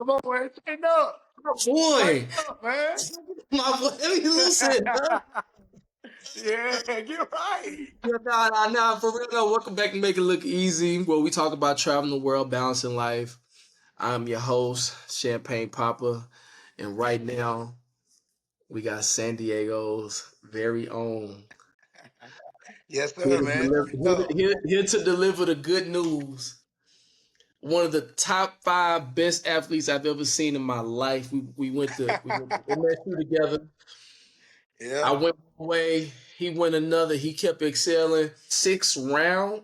Come on, man. Straighten up. Boy, Straighten up, man. my boy, let me listen. Yeah, get right. Nah, for real though. Welcome back to Make It Look Easy, where we talk about traveling the world, balancing life. I'm your host, Champagnepopppa, and right now we got San Diego's very own Yes, here sir, to man. deliver, Straighten up. here to deliver the good news. One of the top 5 best athletes I've ever seen in my life. We went to MSU together. Yeah. I went one way, he went another. He kept excelling. The sixth round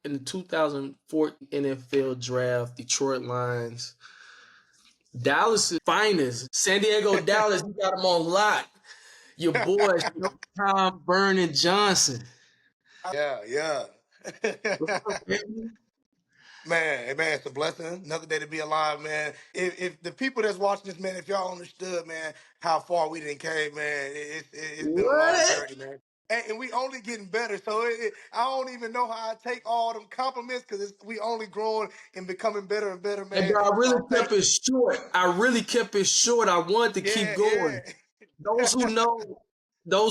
in the 2014 NFL draft, Detroit Lions. Dallas's finest, San Diego, Dallas, you got them on lock. Your boy, Showtime Vernon Johnson. Yeah, yeah. Man, it's a blessing. Another day to be alive, man. If the people that's watching this, man, if y'all understood, man, how far we didn't came, man, it's been a long What? journey, man. And we only getting better. So I don't even know how I take all them compliments because we only growing and becoming better and better, And man. bro, I So really I'm kept thankful. it short. I wanted to keep Yeah, going. Those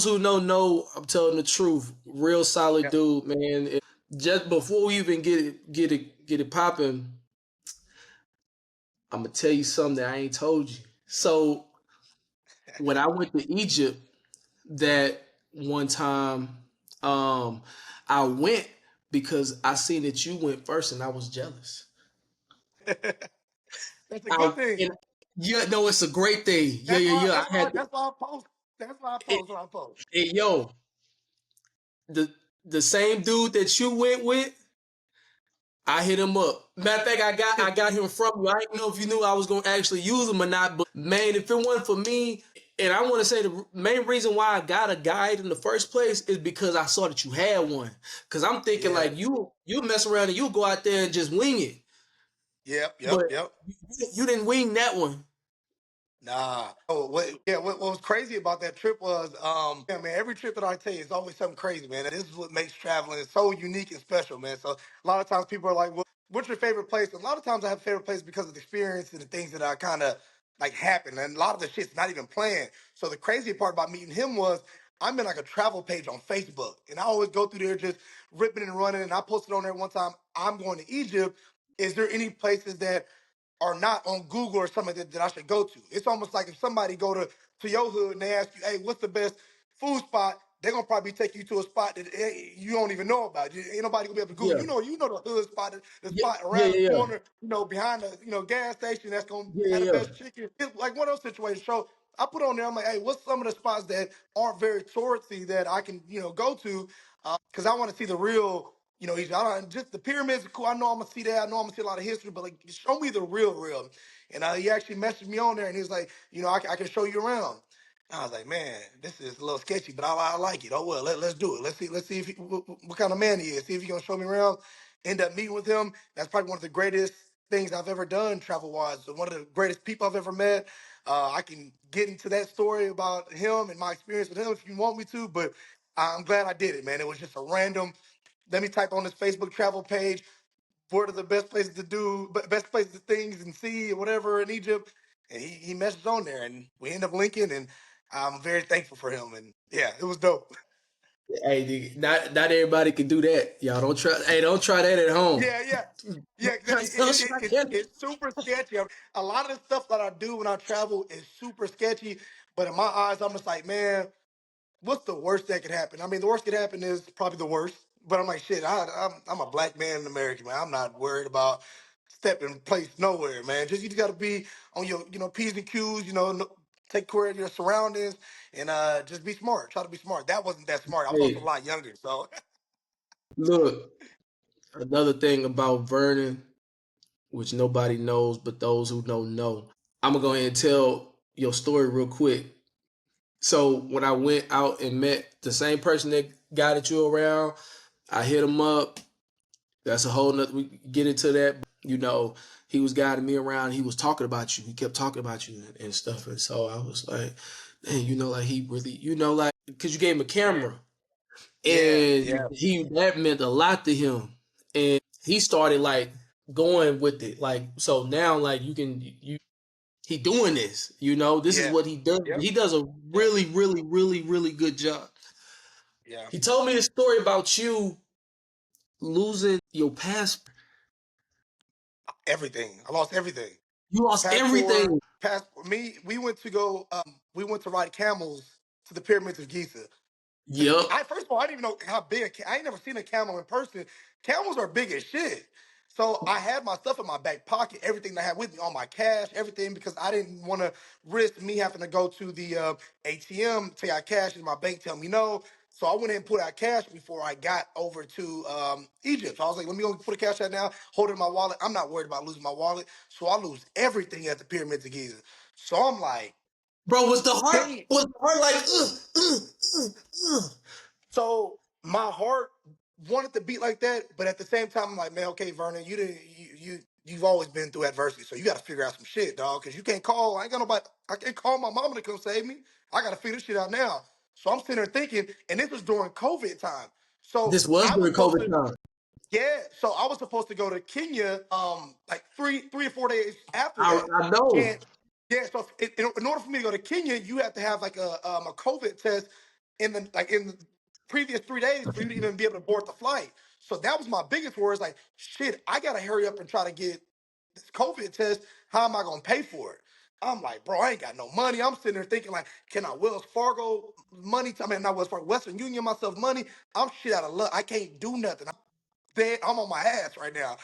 who know, know I'm telling the truth. Real solid yeah. dude, man. Just before we even get it popping, I'm gonna tell you something that I ain't told you. So when I went to Egypt that one time, um, I went because I seen that you went first and I was jealous. That's a I good thing. and yeah, no, it's a great thing. I had That's why I post. That's why I it, post what I post. yo, the the same dude that you went with, I hit him up. Matter of fact, I got him from you. I didn't know if you knew I was gonna actually use him or not, but man, if it wasn't for me, and I want to say the main reason why I got a guide in the first place is because I saw that you had one. Cause I'm thinking Yeah. like you mess around and you go out there and just wing it, but Yep. you didn't wing that one. Nah. Oh, what was crazy about that trip was, yeah, man, every trip that I take is always something crazy, man. And this is what makes traveling so unique and special, man. So a lot of times people are like, well, what's your favorite place? A lot of times I have a favorite place because of the experience and the things that I kind of like happen. And a lot of the shit's not even planned. So the crazy part about meeting him was I'm in like a travel page on Facebook. And I always go through there just ripping and running. And I posted on there one time, I'm going to Egypt. Is there any places that are not on Google or something that I should go to? It's almost like if somebody go to your hood and they ask you, hey, what's the best food spot? They're gonna probably take you to a spot that you don't even know about. Ain't nobody gonna be able to Google. Yeah, You know the hood spot, the yeah, spot yeah, around the yeah, corner, behind the gas station that's gonna yeah, have the yeah. best chicken. It's like one of those situations. So I put on there, I'm like, hey, what's some of the spots that aren't very touristy that I can, go to? Because I want to see the real, just the pyramids are cool. I know I'm gonna see that. I know I'm gonna see a lot of history, but like, show me the real. And he actually messaged me on there, and he was like, I can show you around. And I was like, man, this is a little sketchy, but I like it. Oh well, let's do it. Let's see if what kind of man he is. See if he's gonna show me around. End up meeting with him. That's probably one of the greatest things I've ever done travel wise. One of the greatest people I've ever met. I can get into that story about him and my experience with him if you want me to, but I'm glad I did it, man. It was just a random. Let me type on this Facebook travel page. What are the best places to do, best places to things and see, or whatever in Egypt? And he messaged on there, and we end up linking. And I'm very thankful for him. And yeah, it was dope. Hey, not everybody can do that. Y'all don't try. Hey, don't try that at home. Yeah. Don't try that. It's super sketchy. A lot of the stuff that I do when I travel is super sketchy. But in my eyes, I'm just like, man, what's the worst that could happen? I mean, the worst that could happen is probably the worst. But I'm like, shit, I'm a black man in America, man. I'm not worried about stepping place nowhere, man. You just got to be on your, P's and Q's, take care of your surroundings and just be smart. Try to be smart. That wasn't that smart. I was also a Hey, lot younger. So, look. Another thing about Vernon, which nobody knows, but those who know. I'm gonna go ahead and tell your story real quick. So when I went out and met the same person that guided you around, I hit him up. That's a whole nother. We get into that. He was guiding me around. He was talking about you. He kept talking about you and stuff. And so I was like, man, like he really, like because you gave him a camera, yeah, and yeah. he that meant a lot to him. And he started like going with it. Like so now, like he doing this. You know, this is Yeah. what he does. Yep. He does a Yep. really, really, really, really good job. Yeah. He told me a story about you losing your passport. Everything. I lost everything. You lost Passport. everything. Passport. Me. We went to go. We went to ride camels to the Pyramids of Giza. Yep. I first of all, I didn't even know how big. I ain't never seen a camel in person. Camels are big as shit. So I had my stuff in my back pocket, everything I had with me, all my cash, everything, because I didn't want to risk me having to go to the ATM, take out cash, and my bank tell me no. So I went in and put out cash before I got over to Egypt. So I was like, let me go put the cash out now, hold it in my wallet. I'm not worried about losing my wallet. So I lose everything at the Pyramids of Giza. So I'm like, Bro, dang. was the heart like So my heart wanted to beat like that, but at the same time, I'm like, man, okay, Vernon, you didn't, you've always been through adversity, so you got to figure out some shit, dog, because you can't call. I ain't got nobody. I can't call my mama to come save me. I got to figure this shit out now. So I'm sitting there thinking, and this was during COVID time. So this was I was during supposed COVID to, time. yeah. So I was supposed to go to Kenya, like three or 4 days after that, I know. and yeah. So in order for me to go to Kenya, you have to have like a COVID test in the previous 3 days for you to even be able to board the flight. So that was my biggest worry. Is like, shit, I gotta hurry up and try to get this COVID test. How am I gonna pay for it? I'm like, bro, I ain't got no money. I'm sitting there thinking, like, can I Wells Fargo money? I mean, not Wells Fargo, Western Union myself money. I'm shit out of luck. I can't do nothing. I'm on my ass right now.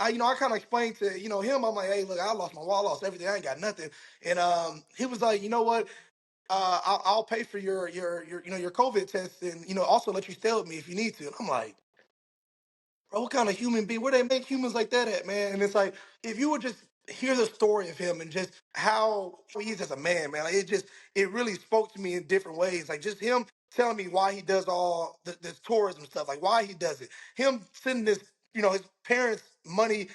I kind of explained to him. I'm like, hey, look, I lost my wallet, I lost everything. I ain't got nothing. And he was like, you know what? I'll pay for your COVID test, and also let you stay with me if you need to. And I'm like, bro, what kind of human being? Where they make humans like that at, man? And it's like, if you would just hear the story of him and just how he is as a man, man, like it really spoke to me in different ways. Like just him telling me why he does all this tourism stuff, like why he does it. Him sending his parents money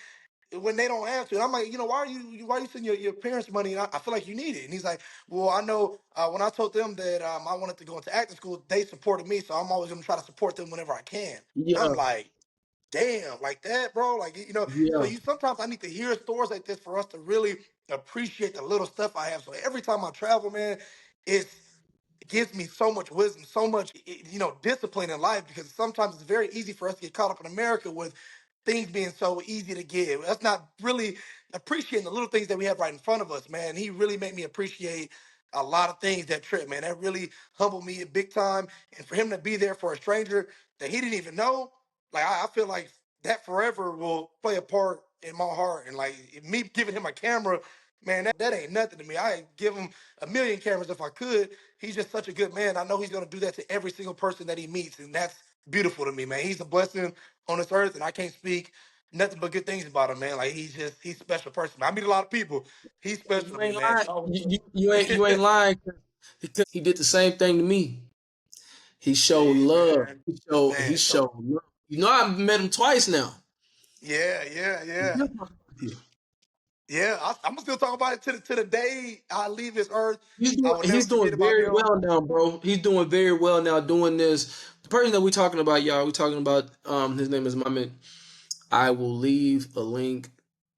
when they don't have to. And I'm like, why are you sending your parents money? And I feel like you need it. And he's like, well, I know when I told them that I wanted to go into acting school, they supported me, so I'm always gonna try to support them whenever I can. And I'm Yeah, like, damn, like that, bro. Like, so yeah, you sometimes I need to hear stories like this for us to really appreciate the little stuff I have. So every time I travel, man, it's it gives me so much wisdom, so much discipline in life, because sometimes it's very easy for us to get caught up in America with things being so easy to get. That's not really appreciating the little things that we have right in front of us, man. He really made me appreciate a lot of things that trip, man. That really humbled me big time. And for him to be there for a stranger that he didn't even know, like I feel like that forever will play a part in my heart. And like me giving him a camera, man, that ain't nothing to me. I give him a million cameras if I could. He's just such a good man. I know he's gonna do that to every single person that he meets, and that's beautiful to me, man. He's a blessing on this earth, and I can't speak nothing but good things about him, man. Like he's a special person. I meet a lot of people. He's special you to me, ain't man. lying. So You ain't lying. He did the same thing to me. He showed hey, love. man, He man. So showed love. I've met him twice now. yeah, yeah, yeah. Yeah, I'm still talking about it to the day I leave this earth. I will never He's forget doing about very him. well now, bro. He's doing very well now doing this. The person that we're talking about, y'all, we're talking about his name is Mohammed. I will leave a link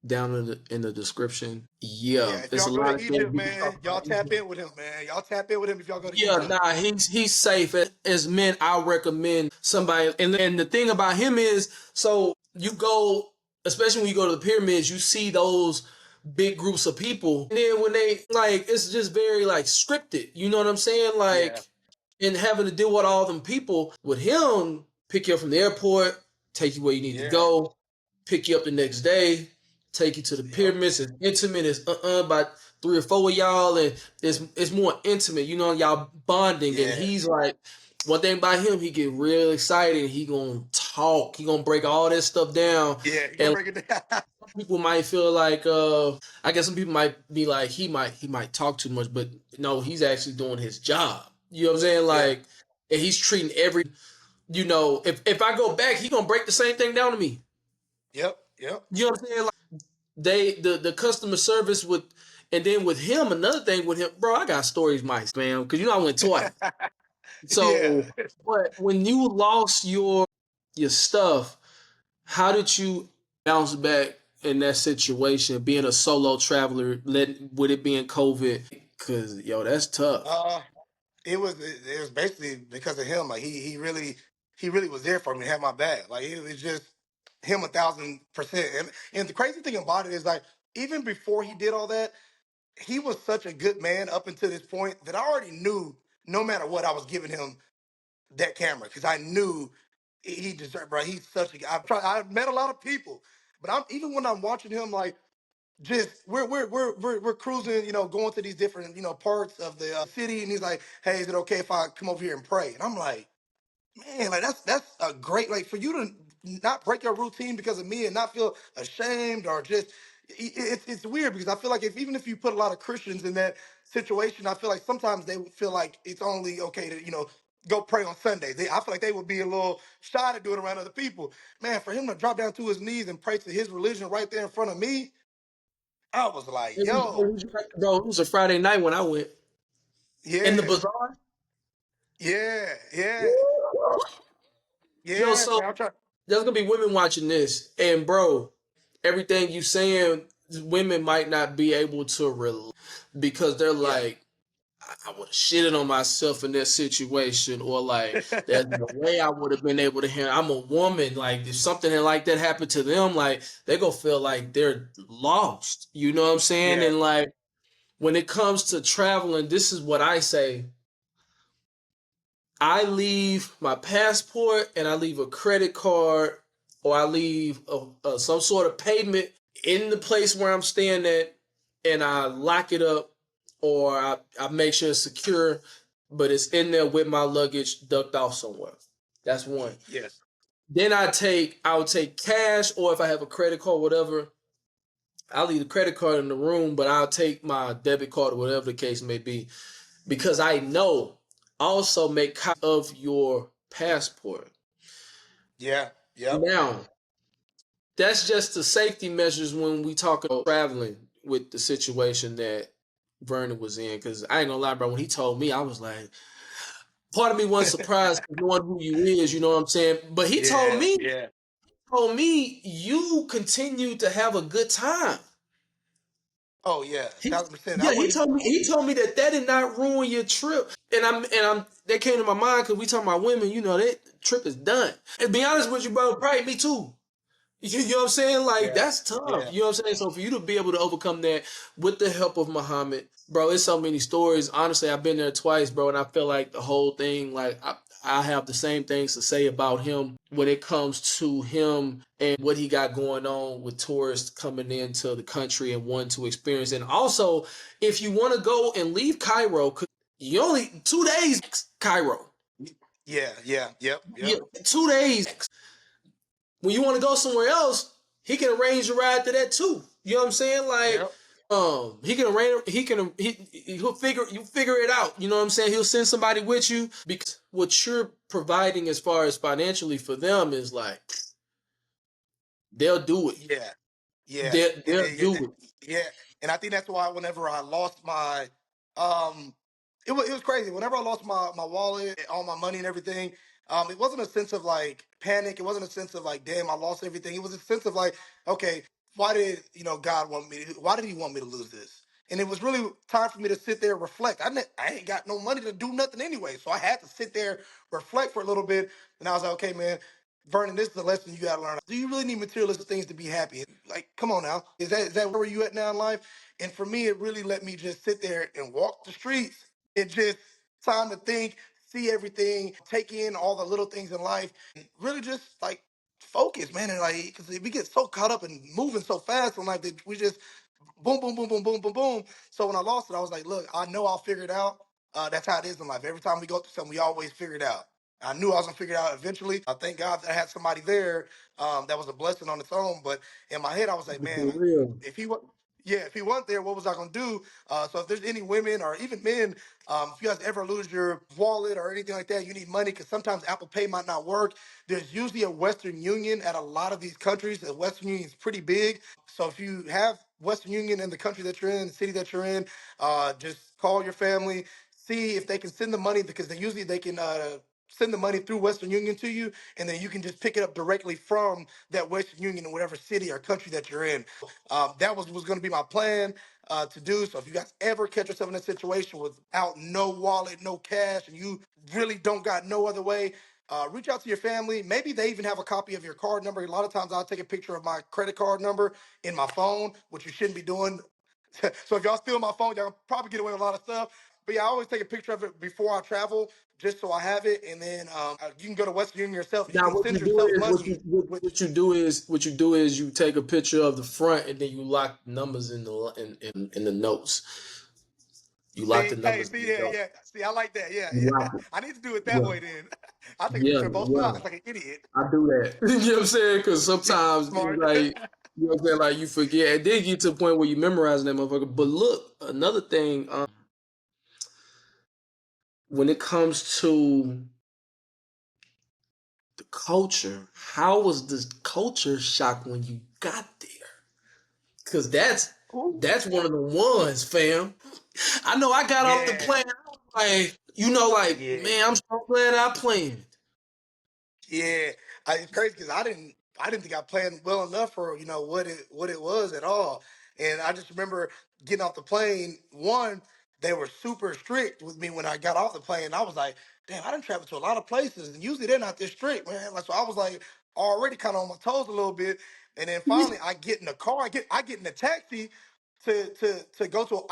down in the description. Yeah, Yeah, if it's y'all a go lot to of things Egypt, we can talk man, y'all about. tap in with him, man. Y'all tap in with him if y'all go to Yeah, Egypt. nah, he's safe. As men, I recommend somebody. And the thing about him is, so you go, especially when you go to the pyramids, you see those big groups of people, and then when they like, it's just very like scripted. You know what I'm saying? Yeah, Like, and having to deal with all them people. With him, pick you up from the airport, take you where you need to yeah, go, pick you up the next day, take you to the yep, pyramids. It's intimate. It's about three or four of y'all, and it's more intimate. You know, y'all bonding, and yeah, he's like, one thing about him, he get real excited. He gonna talk. He gonna break all that stuff down, yeah. You gonna and break it down? people might feel like I guess some people might be like he might talk too much, but no, he's actually doing his job. You know what I'm saying? Yeah, Like, and he's treating if I go back, he gonna break the same thing down to me. yep, yep, You know what I'm saying? Like, the customer service with, and then with him, another thing with him, bro, I got stories, Mike, man, because I went twice. yeah. So, but when you lost your stuff, how did you bounce back in that situation, being a solo traveler, with it being COVID, cause yo, that's tough. It was basically because of him. Like he really was there for me, had my back. Like it was just him 1,000%. And the crazy thing about it is like even before he did all that, he was such a good man up until this point that I already knew no matter what I was giving him that camera because I knew he deserved. Bro, he's such a. I've met a lot of people, but I'm even when I'm watching him like just we're cruising, going to these different parts of the city, and he's like, "Hey, is it okay if I come over here and pray?" And I'm like, "Man, like that's a great like for you to not break your routine because of me and not feel ashamed or just it's weird because I feel like if even if you put a lot of Christians in that situation, I feel like sometimes they would feel like it's only okay to go pray on Sundays. I feel like they would be a little shy to do it around other people. Man, for him to drop down to his knees and pray to his religion right there in front of me, I was like, yo, Bro, it was a Friday night when I went in the yeah, bazaar. yeah, yeah, Yo, yeah. so Man, I'm trying. there's gonna be women watching this, and bro, everything you saying, women might not be able to relate because they're Yeah, like, I would have shitted on myself in that situation, or like, there's no way I would have been able to handle. I'm a woman. Like, if something like that happened to them, like, they gonna feel like they're lost. You know what I'm saying? yeah, And like, when it comes to traveling, this is what I say. I leave my passport and I leave a credit card or I leave some sort of payment in the place where I'm staying at and I lock it up or I make sure it's secure, but it's in there with my luggage ducked off somewhere. That's one. yes, Then I'll take cash or if I have a credit card, whatever, I'll leave the credit card in the room, but I'll take my debit card or whatever the case may be because I know also make copy of your passport. yeah, yep, Now, that's just the safety measures when we talk about traveling with the situation that Vernon was in. Because I ain't gonna lie, bro, when he told me, I was like, part of me wasn't surprised knowing who you is, you know what I'm saying? But he yeah, yeah. told me you continued to have a good time. Oh yeah, He, 1,000%. I yeah, wouldn't. he told me that did not ruin your trip, and I'm that came to my mind because we talking about women, you know that trip is done. And be honest with you, bro, probably me too. You know what I'm saying? Like Yeah, that's tough. yeah, You know what I'm saying? So for you to be able to overcome that with the help of Muhammad, bro, it's so many stories. Honestly, I've been there twice, bro, and I feel like the whole thing, like I have the same things to say about him when it comes to him and what he got going on with tourists coming into the country and wanting to experience. And also, if you want to go and leave Cairo, 'cause you only 2 days Cairo. yeah, yeah, yep, Yeah, yep, 2 days. When you want to go somewhere else, he can arrange a ride to that too. You know what I'm saying? Like, yep. he can arrange. He'll figure it out. You know what I'm saying? He'll send somebody with you because what you're providing as far as financially for them is like they'll do it. Yeah, yeah, and They'll do it. yeah, and I think that's why whenever I lost my, um, it was crazy. Whenever I lost my wallet, all my money and everything, it wasn't a sense of like panic. It wasn't a sense of like, damn, I lost everything. It was a sense of like, okay, why did God want me? Why did He want me to lose this? And it was really time for me to sit there and reflect. I ain't got no money to do nothing anyway, so I had to sit there, reflect for a little bit, and I was like, okay, man. Vernon, this is the lesson you gotta learn. Do you really need materialistic things to be happy? Like, come on now. Is that where you at now in life? And for me, it really let me just sit there and walk the streets. It just time to think, see everything, take in all the little things in life, and really just like focus, man. And like, because we get so caught up and moving so fast in life that we just boom, boom, boom, boom, boom, boom, boom. So when I lost it, I was like, look, I know I'll figure it out. That's how it is in life. Every time we go through something, we always figure it out. I knew I was gonna figure it out eventually. I thank God that I had somebody there. That was a blessing on its own. But in my head, I was like, man, For real. if he was, yeah, if he wasn't there, what was I gonna do? So if there's any women or even men, if you guys ever lose your wallet or anything like that, you need money because sometimes Apple Pay might not work. There's usually a Western Union at a lot of these countries. The Western Union is pretty big. So if you have Western Union in the country that you're in, the city that you're in, just call your family, see if they can send the money because they usually they can. send the money through Western Union to you, and then you can just pick it up directly from that Western Union in whatever city or country that you're in. That was going to be my plan to do. So if you guys ever catch yourself in a situation without no wallet, no cash, and you really don't got no other way, reach out to your family. Maybe they even have a copy of your card number. A lot of times I'll take a picture of my credit card number in my phone, which you shouldn't be doing. So if y'all steal my phone, y'all probably get away with a lot of stuff. But yeah, I always take a picture of it before I travel, just so I have it. And then you can go to Western Union yourself, and you Now, can send yourself money. With what you do is you take a picture of the front and then you lock numbers in in the notes. You lock the see, hey, numbers in see, the yeah, notes. yeah, see, I like that. Yeah, You yeah. lock it. I need to do it that Yeah, way. Then I'll take a yeah, picture of both yeah. sides like an idiot. I do that. You know what I'm saying? Because Yeah, sometimes it's smart. like, you know what I'm saying, like you forget. And then get to the point where you memorizing that motherfucker. But look, another thing, when it comes to the culture, how was the culture shock when you got there? Because Ooh. that's one of the ones, fam. I know I got off the Yeah, plane. I was like, like, yeah. man, I'm so glad I planned. Yeah, it's crazy because I didn't think I planned well enough for what it was at all. And I just remember getting off the plane. One, they were super strict with me when I got off the plane. I was like, damn, I didn't travel to a lot of places, and usually they're not this strict, man. Like, so I was like already kind of on my toes a little bit. And then finally, I get in the car, I get in the taxi to go to.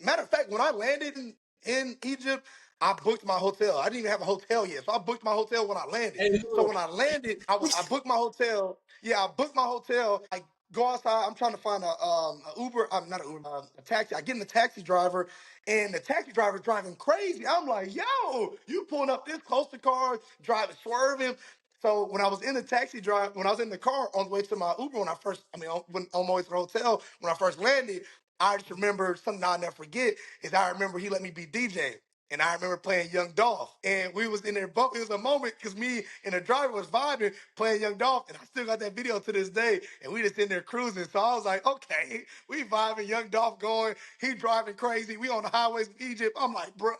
Matter of fact, when I landed in Egypt, I booked my hotel. I didn't even have a hotel yet, so I booked my hotel when I landed. Hey, So look, when I landed, I booked my hotel. Yeah, I booked my hotel. I go outside. I'm trying to find a Uber. I'm not an Uber, a taxi. I get in the taxi driver, and the taxi driver's driving crazy. I'm like, yo, you pulling up this close to cars, driving, swerving. So when I was in the taxi drive, when I was in the car on the way to my Uber, when I first, I mean, on my way to the hotel, when I first landed, I just remember something I'll never forget is I remember he let me be DJ. And I remember playing Young Dolph. And we was in there, it was a moment because me and the driver was vibing playing Young Dolph. And I still got that video to this day. And we just in there cruising. So I was like, okay, we vibing, Young Dolph going. He driving crazy. We on the highways of Egypt. I'm like, bruh.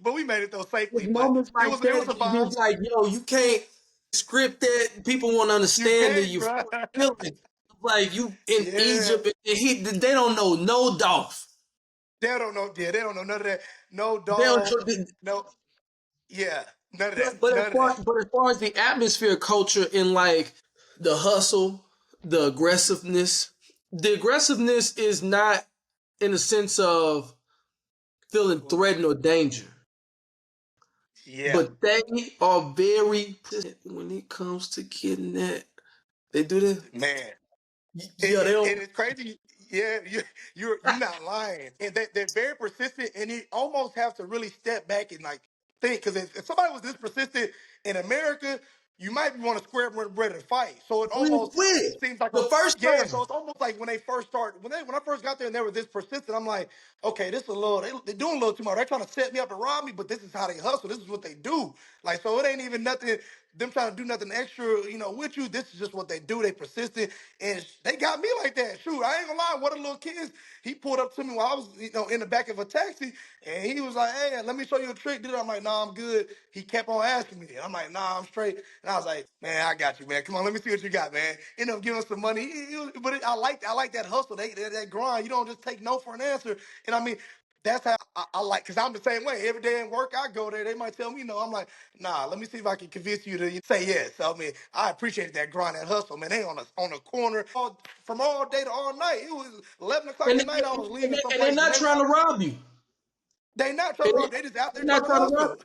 But we made it though with safely. But moments it like was it was that, a it's vibe. like, yo, you can't script that. People won't You understand the can't, bruh. euphoric feeling. Like you in Yeah. Egypt, and they don't know no Dolph. They don't know. Yeah, they don't know none of that. No They don't, Dolph. No. Yeah. None of that. but None of that. as far as the atmosphere, culture, and like the hustle, the aggressiveness is not in the sense of feeling threatened or danger. Yeah. But they are very when it comes to getting that. They do this. Man. Yeah, they don't. And it's crazy. Yeah, you're not lying. And they're very persistent, and you almost have to really step back and like think. Because if somebody was this persistent in America, you might want to square up with bread and fight. So it We almost quit seems like the first yeah. So time. it's almost like when they first start when I first got there and they were this persistent. I'm like, okay, this is a little they're doing a little too much. They're trying to set me up and rob me, but this is how they hustle. This is what they do. Like so, it ain't even nothing. Them trying to do nothing extra, with you. This is just what they do. They persistent, and they got me like that. Shoot, I ain't gonna lie. One of the little kids, he pulled up to me while I was, in the back of a taxi, and he was like, "Hey, let me show you a trick." Dude, I'm like, "Nah, I'm good." He kept on asking me. I'm like, "Nah, I'm straight." And I was like, "Man, I got you, man. Come on, let me see what you got, man." End up giving us some money, I like that hustle, that grind. You don't just take no for an answer. And I mean, that's how I like, because I'm the same way. Every day in work, I go there. They might tell me no. I'm like, nah, let me see if I can convince you to say yes. So, I mean, I appreciate that grind, that hustle, man. They on the corner from all day to all night. It was 11 o'clock And, at night. I was leaving and they're someplace, and not trying to rob you. they not trying And to rob. They just out there they're trying not to trying to rob. hustle.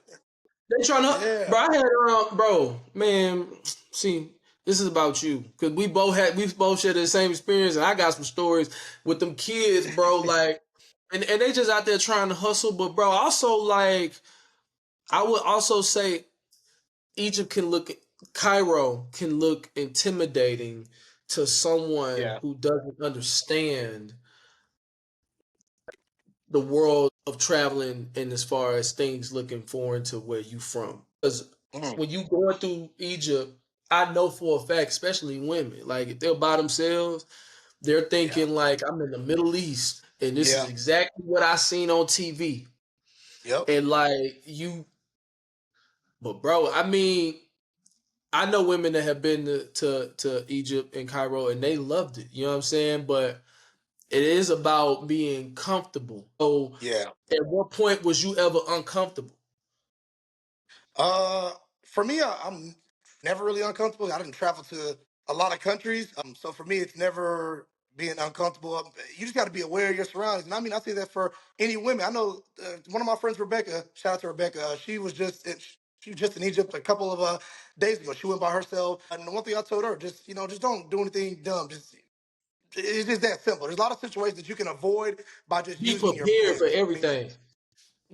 They trying to, Yeah. bro. I had, bro, man. See, this is about you because we both shared the same experience, and I got some stories with them kids, bro. Like, and they just out there trying to hustle, but bro, also like, I would also say Egypt can look, Cairo can look intimidating to someone Yeah. who doesn't understand the world of traveling and as far as things looking foreign to where you from. Because Mm, when you going through Egypt, I know for a fact, especially women, like if they're by themselves, they're yeah. thinking like I'm in the Middle East and this is Yeah. exactly what I seen on TV. Yep. And like But bro, I mean, I know women that have been to Egypt and Cairo and they loved it. You know what I'm saying? But it is about being comfortable. So, Yeah. at what point was you ever uncomfortable? Uh, for me, I'm never really uncomfortable. I didn't travel to a lot of countries, so for me, it's never being uncomfortable. You just got to be aware of your surroundings, and I mean, I say that for any women. I know one of my friends, Rebecca. Shout out to Rebecca. She was just in Egypt a couple of days ago. She went by herself, and the one thing I told her, just just don't do anything dumb. Just it's just that simple. There's a lot of situations that you can avoid by just Be using your prepared for senses. I mean, everything.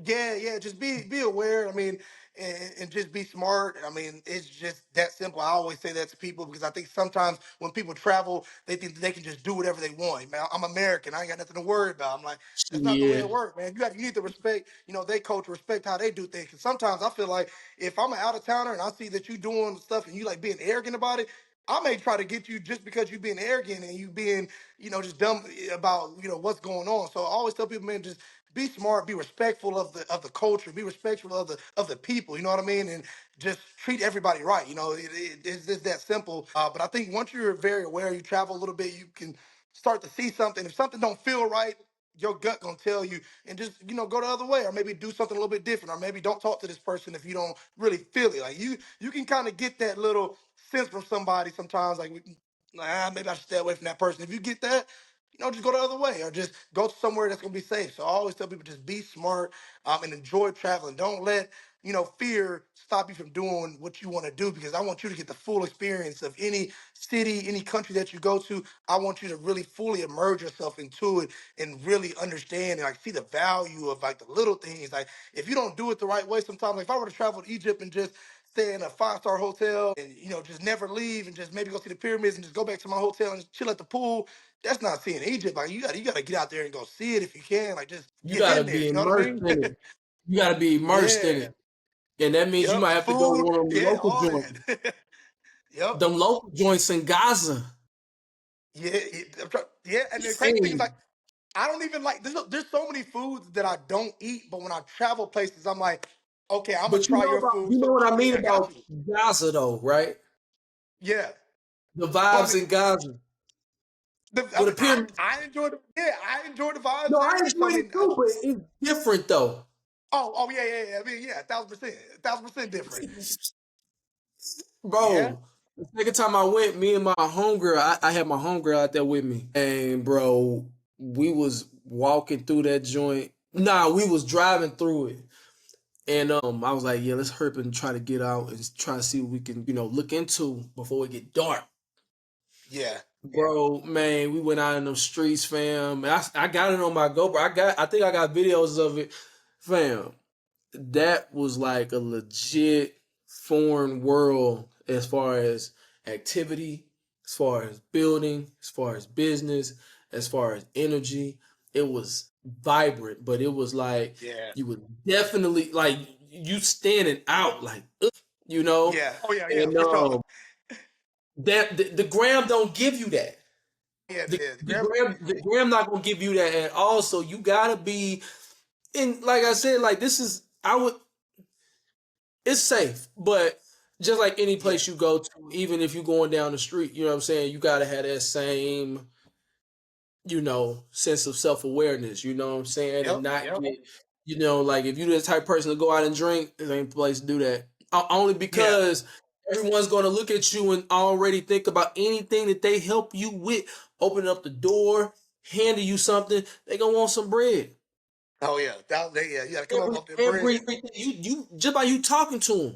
yeah, yeah. Just be aware. I mean, and just be smart. I mean, it's just that simple. I always say that to people because I think sometimes when people travel, they think that they can just do whatever they want. Man, I'm American. I ain't got nothing to worry about. I'm like, that's not the way Yeah. it works, man. You need to respect, they culture, respect how they do things. Because sometimes I feel like if I'm an out of towner and I see that you doing stuff and you like being arrogant about it. I may try to get you just because you being arrogant and you being, just dumb about, what's going on. So I always tell people, man, just be smart, be respectful of the culture, be respectful of the people. You know what I mean, and just treat everybody right. It's just that simple. But I think once you're very aware, you travel a little bit, you can start to see something. If something don't feel right, your gut gonna tell you, and just go the other way, or maybe do something a little bit different, or maybe don't talk to this person if you don't really feel it. Like you can kind of get that little sense from somebody sometimes. Like, maybe I should stay away from that person. If you get that, just go the other way or just go to somewhere that's gonna be safe. So I always tell people just be smart and enjoy traveling. Don't let fear stop you from doing what you want to do because I want you to get the full experience of any city, any country that you go to. I want you to really fully immerse yourself into it and really understand and like see the value of like the little things. Like if you don't do it the right way, sometimes like if I were to travel to Egypt and just stay in a 5-star hotel and just never leave and just maybe go see the pyramids and just go back to my hotel and just chill at the pool, that's not seeing Egypt. Like you gotta get out there and go see it if you can. Like just You get gotta in there. be You know what I immersed mean? in it. You gotta be immersed in Yeah. it. And that means you Yep. might The have to go to food. one of them Yeah. local All joints. that. Yep. Them local joints in Gaza. Yeah. Yeah. And the crazy thing is like Hey, I don't even like. There's so many foods that I don't eat, but when I travel places, I'm like, okay, I'm gonna but you try know your about food. you know So what I yeah, mean I got about you. Gaza though, right? Yeah. The But I vibes mean, in Gaza. I With mean, the pyramid. I enjoyed it. Yeah, I enjoyed the vibes No, I there. So I enjoy it mean, too, but it's different though. oh yeah, yeah, yeah. I mean, yeah, 1,000% different. Yeah, Bro, the second time I went, me and my homegirl, I had my homegirl out there with me. And bro, we was walking through that joint. Nah, we was driving through it. And I was like, yeah, let's hurry up and try to get out and try to see what we can, look into before it get dark. yeah, Bro, man, we went out in them streets, fam. And I got it on my GoPro. I think I got videos of it, fam. That was like a legit foreign world as far as activity, as far as building, as far as business, as far as energy. It was vibrant, but it was like yeah, you would definitely like you standing out like you know, yeah. Oh yeah, yeah, and for sure. that the gram don't give you that. Yeah, The, yeah. The the grandma. gram the gram not gonna give you that at all. So you gotta be and like I said, like this is I would it's safe, but just like any Yeah. place you go to, even if you're going down the street, you know what I'm saying, you gotta have that same, sense of self awareness, you know what I'm saying, and Yep. not Yep. get, like if you're the type of person to go out and drink, it ain't the place to do that. Only Yeah. because everyone's gonna look at you and already think about anything that they help you with, opening up the door, handing you something, they gonna want some bread. Oh yeah. Yeah. You gotta come up off that bread. Everything you just by you talking to them.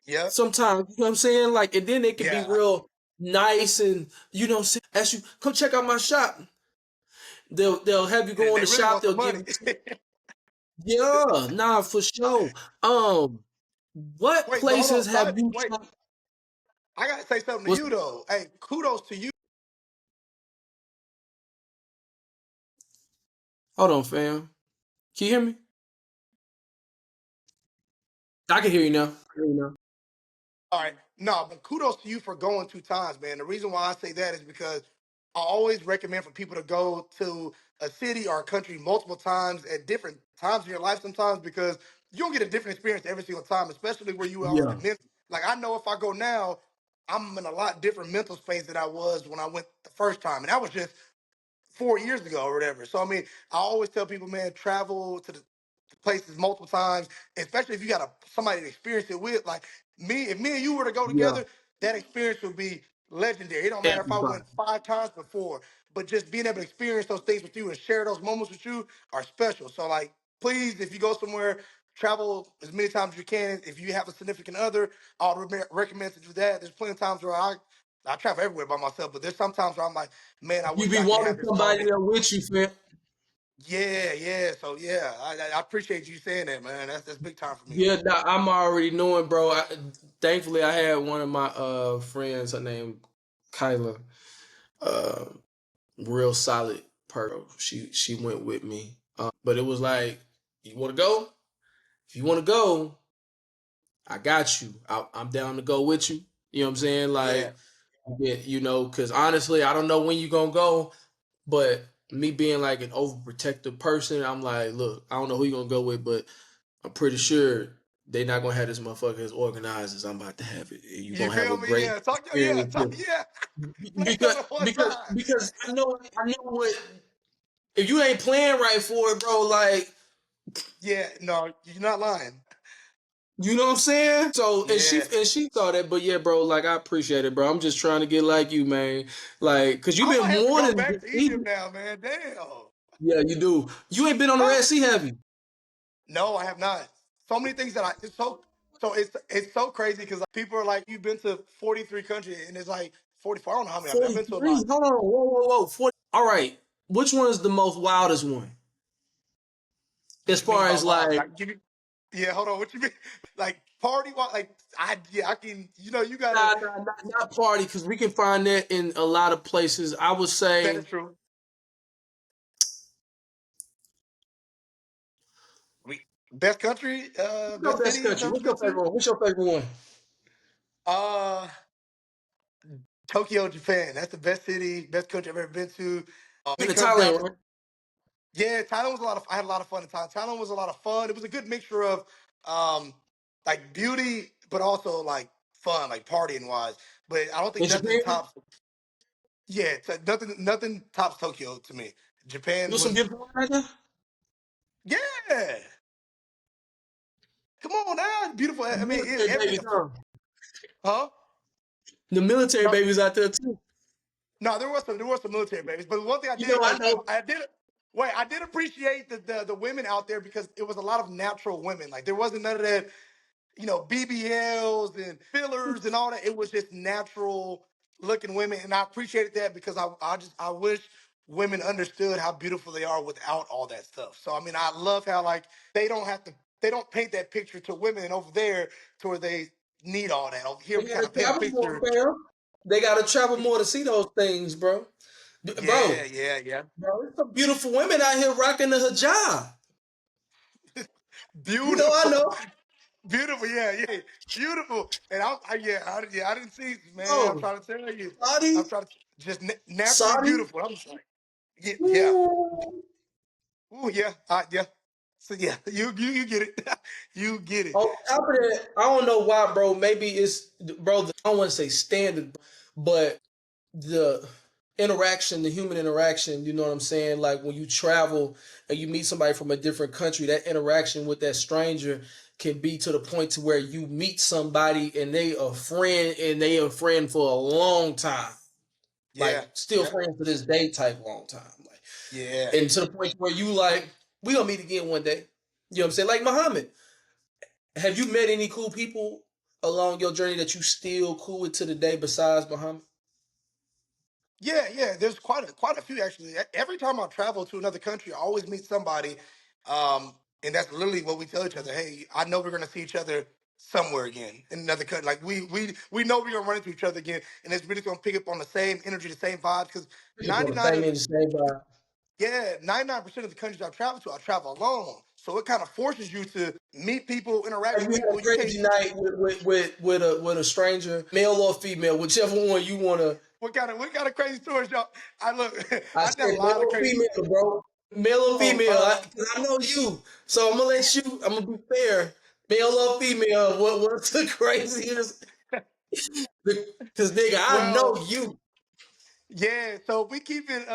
Yep. Sometimes, you know what I'm saying? Like, and then they can be Yeah. real nice and, ask you, come check out my shop. They'll have you And go in they the really shop, want they'll some give money. you yeah, nah, for sure. Um, what Wait, but hold places on. have you Wait. tried? I gotta say something to Was you though. Hey, kudos to you. hold on, fam. Can you hear me? I can hear you now. I can hear you now. All right. No, but kudos to you for going 2 times, man. The reason why I say that is because I always recommend for people to go to a city or a country multiple times at different times in your life sometimes because you don't get a different experience every single time, especially where you are Yeah. like I know if I go now, I'm in a lot different mental space than I was when I went the first time, and that was just 4 years ago or whatever. So I mean, I always tell people, man, travel to the places multiple times, especially if you got somebody to experience it with. Like me, if me and you were to go Yeah. together, that experience would be legendary. It don't matter if I Everybody. went 5 times before, but just being able to experience those things with you and share those moments with you are special. So like, please, if you go somewhere, travel as many times as you can. If you have a significant other, I would recommend to do that. There's plenty of times where I travel everywhere by myself, but there's sometimes where I'm like, man, I You wish be I could wanting have this somebody moment. there with you, fam. Yeah, yeah. So yeah, I appreciate you saying that, man. That's big time for me. Yeah, nah, I'm already knowing, bro. Thankfully, I had one of my friends. Her name Kyla. Uh, real solid person. She went with me. But it was like, you want to go? If you want to go, I got you. I'm down to go with you. You know what I'm saying? Yeah. Like, yeah, because honestly, I don't know when you gonna go, but me being like an overprotective person, I'm like, look, I don't know who you gonna go with, but I'm pretty sure they not gonna have this motherfucker as organized as I'm about to have it. You You gonna have feel a me? great Yeah. Talk. Yeah. experience Talk. Yeah. Play because on the one because side. because I know what if you ain't playing right for it, bro. Like, Yeah. No, you're not lying. you know what I'm saying? So Yeah. and she saw that, but yeah, bro. Like, I appreciate it, bro. I'm just trying to get like you, man. Like, cause you've I might been have to go wanting back to to see. Egypt now, man. Damn. Yeah, you do. You ain't been on the Huh? Red Sea, have you? No, I have not. So many things that it's so it's so crazy because like, people are like, you've been to 43 countries, and it's like 44. I don't know how many I've been to a 43. lot. Hold on. Whoa. 40. All right. Which one is the most wildest one? As What you mean far by as wild? like, Like, give me. Yeah, hold on. What you mean? Like party wild? Like I can. You gotta. not party, because we can find that in a lot of places. I would That is say, true. Best country, what's your best best city I've country? ever What's been your favorite to. one? What's your favorite one? Uh, Tokyo, Japan. That's the best city, best country I've ever been to. Been It to comes down Thailand, to right? yeah, Thailand was a lot of. I had a lot of fun in Thailand. Thailand was a lot of fun. It was a good mixture of um, like beauty, but also like fun, like partying wise. But I don't think In nothing Japan, tops. Yeah, nothing tops Tokyo to me. you Japan know some was beautiful women right there. yeah. Come on now, beautiful. The I mean, military everything. babies, huh? Huh? The military No, babies out there too. no, there was some military babies, but one thing I You did know, I know. I did wait I did appreciate the women out there because it was a lot of natural women. Like there wasn't none of that BBLs and fillers and all that. It was just natural looking women, and I appreciated that because I wish women understood how beautiful they are without all that stuff. So I mean, I love how like they don't paint that picture to women over there to where they need all that. Over here, They we kind gotta of paint a travel more, picture. fam. They gotta travel more to see those things, bro. Yeah, Bro, yeah, yeah. there's some beautiful women out here rocking the hijab. You know, I Beautiful. know. Beautiful, yeah, yeah, beautiful. And I didn't see, man. I'm Bro, trying to tell you, I'm Saudi, trying to just naturally Saudi. beautiful. I'm just like, yeah, yeah, Ooh. ooh, yeah, yeah. So yeah, you get it, you get it. On top of that, I don't know why, bro. Maybe it's, bro. I don't want to say standard, but the interaction, the human interaction. You know what I'm saying? Like when you travel and you meet somebody from a different country, that interaction with that stranger can be to the point to where you meet somebody and they a friend for a long time, Yeah, like still yeah, friends to this day type long time, like, yeah, and to the point where you like, we gonna meet again one day. You know what I'm saying? Like Muhammad. Have you met any cool people along your journey that you still cool with to the day besides Muhammad? yeah, yeah. There's quite a few actually. Every time I travel to another country, I always meet somebody, and that's literally what we tell each other. Hey, I know we're gonna see each other somewhere again in another country. Like we know we're gonna run into each other again, and it's really gonna pick up on the same energy, the same vibes. Because People on ninety the nine same of end, same vibe. yeah, 99% of the countries I travel to, I travel alone. So it kind of forces you to meet people, interact Have with you had a people. You can't. crazy night with a stranger, male or female, whichever one you wanna? What kind of crazy stories, y'all? I look, I I tell a said lot male of or crazy. female, bro. Male or Oh, female? I know you, so I'm gonna let you. I'm gonna be fair. Male or female? What's the craziest? Because nigga, I know well, you. yeah. So if we keep it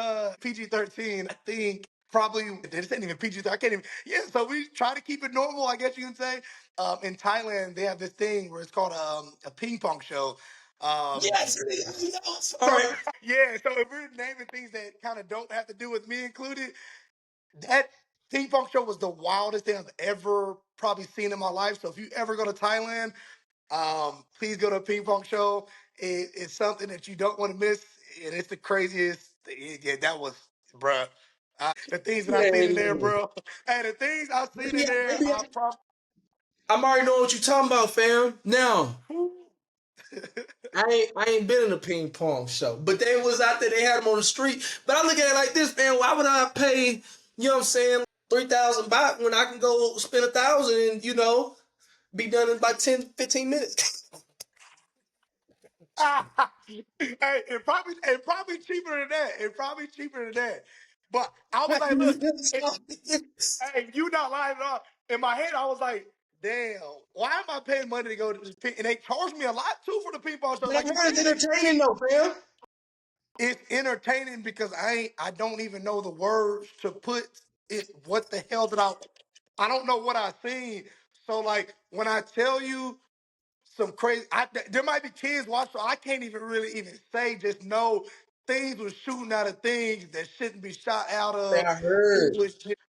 PG-13, I think probably this ain't even PG-13. I can't even. Yeah. So we try to keep it normal, I guess you can say. In Thailand, they have this thing where it's called a ping pong show. Um, Yes, yes. All so right. yeah. So if we're naming things that kind of don't have to do with me included, that ping pong show was the wildest thing I've ever probably seen in my life. So if you ever go to Thailand, please go to a ping pong show. It's something that you don't want to miss, and it's the craziest. Yeah, that was, bruh. The things that I seen in there, Man, bro. And the things I seen maybe, in there, maybe I'm already know what you're talking about, fam. Now, I ain't been in a ping pong show, but they was out there. They had them on the street. But I look at it like this, man. Why would I pay? You know what I'm saying? 3,000 baht when I can go spend 1,000 and be done in about 10, 15 minutes. hey, it probably cheaper than that. It probably cheaper than that. But I was like, look, it, hey, you not lying at all. In my head, I was like, damn, why am I paying money to go to this ping? And they charge me a lot too for the ping pong show. But I Like you heard it's said, entertaining though, fam. it's entertaining because I don't even know the words to put it. What the hell did I don't know what I seen. So like when I tell you some crazy. There might be kids watching. So I can't even really even say. Just know things was shooting out of things that shouldn't be shot out Man, of. I heard.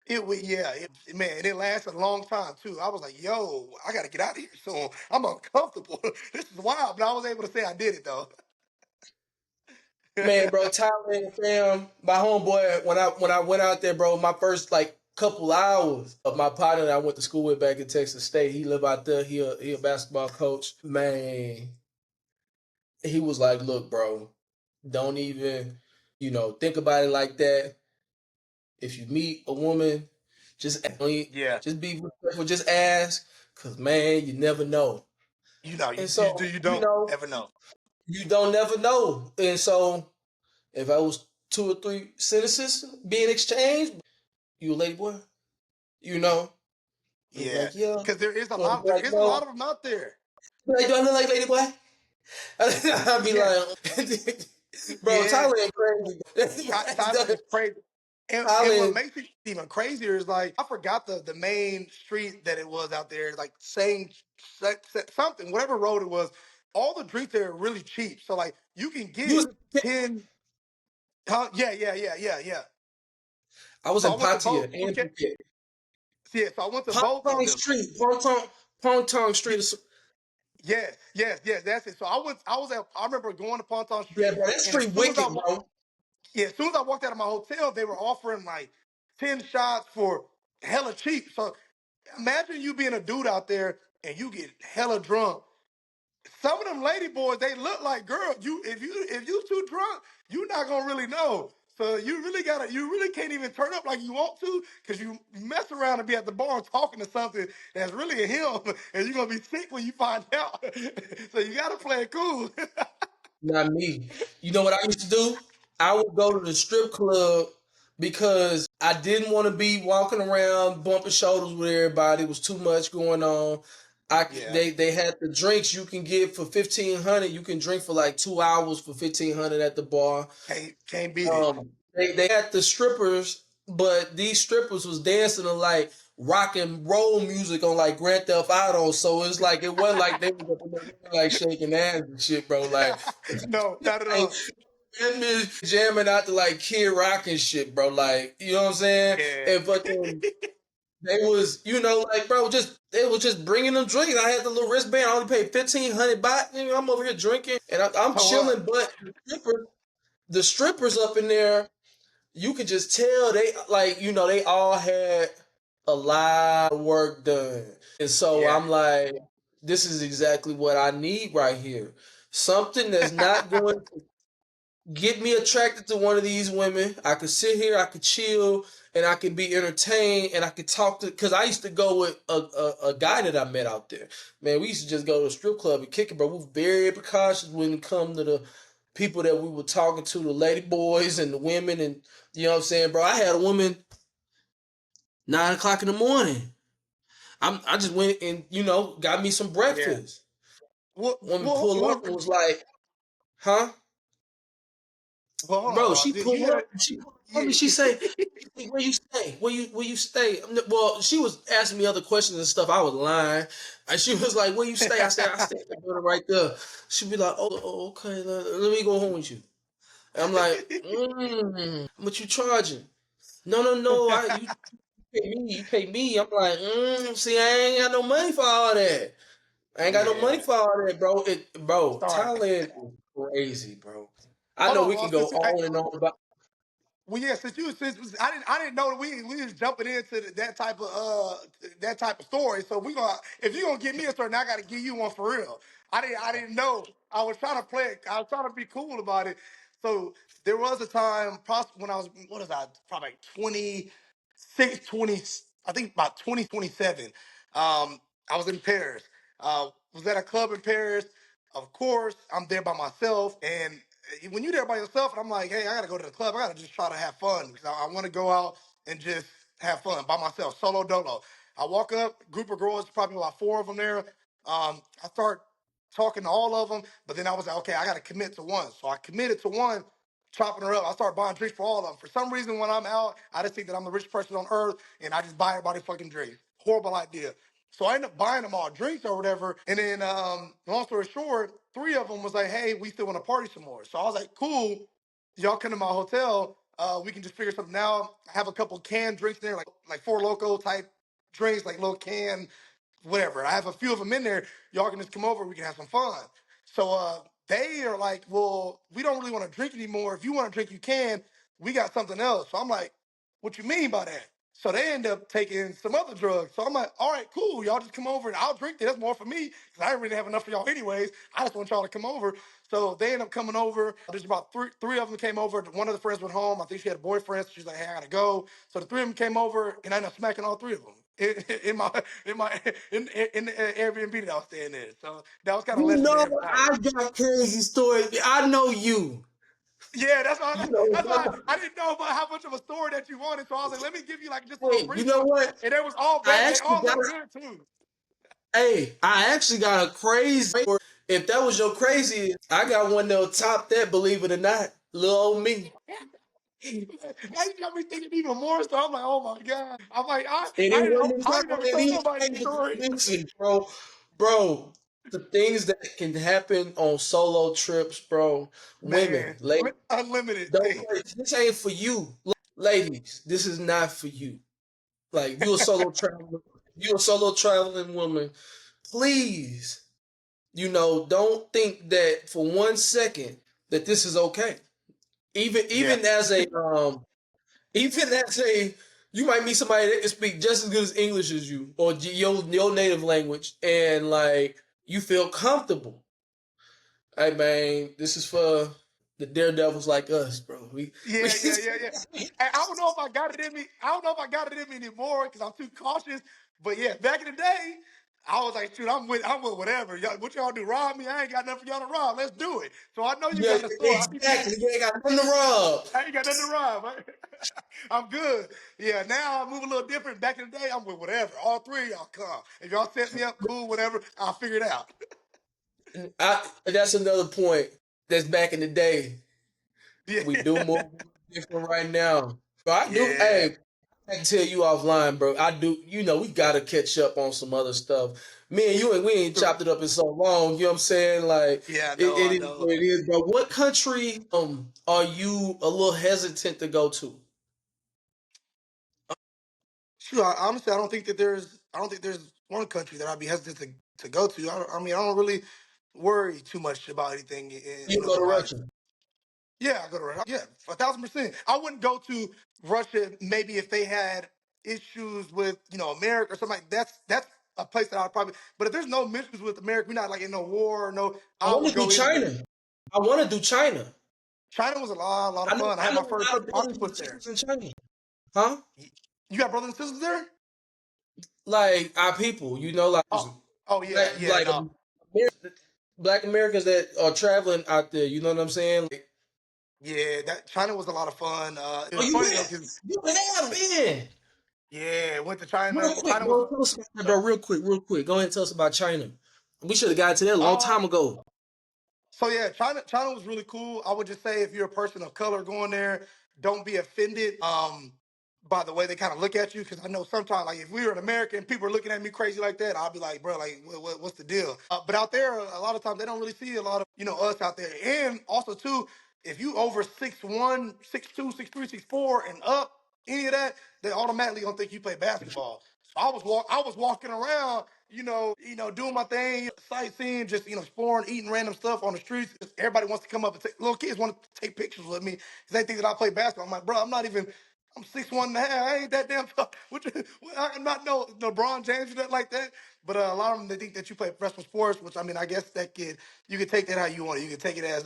It was yeah. Man, and it lasted a long time too. I was like, yo, I got to get out of here soon. I'm uncomfortable. This is wild, but I was able to say I did it though. Man, bro, Thailand, fam. My homeboy, when I went out there, bro, my first like couple hours of my partner that I went to school with back in Texas State, he live out there. He a basketball coach. Man, he was like, "Look, bro, don't even, think about it like that. If you meet a woman, just Yeah, just be respectful. Just ask, cause man, you never know. you And you do so, you don't ever know. you don't never know. And so, if I was 2 or 3 sentences being exchanged, you a lady boy, you know, and be Yeah, like, yeah, because or be there like, is a lot no, of them out there. be like, do I look like lady boy? I'd be Yeah, like, bro, yeah. Thailand crazy. Thailand is crazy. And what Thailand, makes it even crazier is like I forgot the main street that it was out there, like saying something, whatever road it was. All the drinks there are really cheap, so like you can you get was, 10. Huh? Yeah. I was So in I went to Pattaya both and Phuket. Phuket. Yeah, so I went to Pong both of Tong them. Street, Pong Tong Street. Yes. That's it. So I remember going to Ponton Yeah, Street, bro, that and as street soon as wicked, bro. as soon as I walked out of my hotel, they were offering like 10 shots for hella cheap. So imagine you being a dude out there and you get hella drunk. Some of them lady boys, they look like girls. If you too drunk, you're not gonna really know. So you really can't even turn up like you want to, because you mess around and be at the bar talking to something that's really a him, and you're gonna be sick when you find out. So you gotta play it cool. Not me. You know what I used to do? I would go to the strip club because I didn't want to be walking around bumping shoulders with everybody. It was too much going on. Yeah, They had the drinks you can get for 1,500. You can drink for like 2 hours for 1,500 at the bar. can't beat it. They had the strippers, but these strippers was dancing to like rock and roll music on like Grand Theft Auto. So it's like it wasn't like they was up in there like shaking ass and shit, bro. No, not at Like all. them is jamming out to like Kid Rock and shit, bro. Like, you know what I'm saying? Yeah. And fucking, they was, like, bro, they was just bringing them drinks. I had the little wristband. I only paid 1,500 baht. I'm over here drinking, and I'm So what? chilling. But the strippers up in there, you could just tell they like, they all had a lot of work done, and so Yeah. I'm like, this is exactly what I need right here. Something that's not going to get me attracted to one of these women. I could sit here, I could chill, and I could be entertained, and I could talk to. Because I used to go with a guy that I met out there. Man, we used to just go to a strip club and kick it, bro. We were very precautious when it come to the people that we were talking to, the lady boys and the women, and you know what I'm saying, bro. I had a woman. 9 o'clock in the morning. I just went and got me some Yeah. breakfast. Well, Woman well, pull up well, and was like, "Huh, well hold on, bro?" hold She on. You pulled gotta, up. She pulled up and she yeah. say, "Hey, where you stay? Where you stay?" Well, she was asking me other questions and stuff. I was lying. And she was like, "Where you stay?" I stay at the building right there. She'd be like, "Oh, okay. Let me go home with you." And I'm like, "What you charging?" No, no, no. You pay me. You pay me. I'm like, see, I ain't got no money for all that. I ain't got no money Yeah. for all that, bro. Bro, Sorry. Thailand is crazy, bro. I Hold know on. we can go Hey, on and on about. well, yeah. Since I didn't know that we was jumping into that type of story. So we gonna if you gonna give me a story, now I got to give you one for real. I didn't know. I was trying to play it. I was trying to be cool about it. So there was a time, when I was what is I probably like 26, 20. I think about 2027. I was in Paris. Was at a club in Paris. Of course, I'm there by myself, and when you're there by yourself, and I'm like, hey, I gotta go to the club. I gotta just try to have fun because I want to go out and just have fun by myself, solo dolo. I walk up, group of girls, probably about four of them there. I start talking to all of them, but then I was like, okay, I gotta commit to one. So I committed to one, chopping her up. I start buying drinks for all of them. For some reason, when I'm out, I just think that I'm the richest person on earth, and I just buy everybody fucking drinks. Horrible idea. So I ended up buying them all drinks or whatever. And then, long story short, three of them was like, hey, we still want to party some more. So I was like, cool. Y'all come to my hotel. We can just figure something out. I have a couple canned drinks there, like Four Loco type drinks, like little can, whatever. I have a few of them in there. Y'all can just come over. We can have some fun. So they are like, well, we don't really want to drink anymore. If you want to drink, you can. We got something else. So I'm like, what you mean by that? So they end up taking some other drugs. So I'm like, all right, cool. Y'all just come over and I'll drink it. That's more for me because I didn't really have enough for y'all anyways. I just want y'all to come over. So they end up coming over. There's about three of them came over. One of the friends went home. I think she had a boyfriend. So she's like, hey, I gotta go. So the three of them came over and I ended up smacking all three of them in the Airbnb that I was staying in. So that was kind of You know, legendary night. I got crazy stories. I know you. Yeah, You know, that's why I didn't know about how much of a story that you wanted. So I was like, let me give you like just a little hey, you brief know one. what? And they was all I bad. They actually all got. look good too. I actually got a crazy. If that was your crazy, I got one that'll top that. Believe it or not, little old me. Now you got me thinking even more. So I'm like, oh my god. I'm like, And it wasn't I ain't never chocolate. told nobody this Hey, story. listen, bro, the things that can happen on solo trips, bro. Women, Man, ladies, unlimited don't thing. play. This ain't for you, ladies. This is not for you. Like you a solo traveler, you a solo traveling woman. Please, don't think that for 1 second that this is okay. Even Yeah. even as a even as a you might meet somebody that can speak just as good as English as you or your native language, and like you feel comfortable. Hey man, this is for the daredevils like us, bro. We Yeah. And I don't know if I got it in me. I don't know if I got it in me anymore because I'm too cautious. But yeah, back in the day, I was like, shoot, I'm with whatever. Y'all, what y'all do? Rob me? I ain't got nothing for y'all to rob. Let's do it. So I know you yeah, got a story. exactly. You ain't got nothing to rub. I ain't got nothing to rob. I'm good. Yeah, now I move a little different. Back in the day, I'm with whatever. All three of y'all come. If y'all set me up, cool, whatever. I'll figure it out. That's another point. That's back in the day. Yeah. We do move different right now. But I do. Yeah. Hey, I can tell you offline, bro. I do. We gotta catch up on some other stuff. Me and you, we ain't chopped it up in so long. You know what I'm saying? Like Yeah, it I is know. what it is, bro. What country are you a little hesitant to go to? Sure. Honestly, I don't think there's one country that I'd be hesitant to go to. I mean, I don't really worry too much about anything. You go to Like, Russia. yeah, I go to Russia. Yeah, 1,000%. I wouldn't go to Russia maybe if they had issues with America or something like that's a place that I'd probably. But if there's no issues with America, we're not like in no war or no. I I want would to do go anywhere. China. I want to do China. China was a lot of fun. I I had know my a first lot of brothers octopus and there. sisters in China. Huh? You got brothers and sisters there? Like our people, like Oh, oh yeah, black yeah. like No, black Americans that are traveling out there. You know what I'm saying? Like, yeah. That China was a lot of fun. It oh, was you funny though went? because You went? I've been. Yeah, went to China. Real quick, China was bro. Tell us about that, so bro. Real quick. Go ahead and tell us about China. We should have got to that a long time um ago. so yeah, China was really cool. I would just say if you're a person of color going there, don't be offended by the way they kind of look at you. Because I know sometimes, like if we were an American, people are looking at me crazy like that, I'll be like, bro, like what's the deal? But out there, a lot of times they don't really see a lot of us out there. And also too, if you over 6'1", 6'2", 6'3", 6'4", and up, any of that, they automatically gonna think you play basketball. So I was walking around, doing my thing, sightseeing, just exploring, eating random stuff on the streets. Everybody wants to come up and little kids want to take pictures with me because they think that I play basketball. I'm like, bro, I'm 6'1" and a half. I ain't that damn tough. I'm not no LeBron James or that like that. But a lot of them they think that you play professional sports, which I mean, I guess you can take that how you want it. You can take it as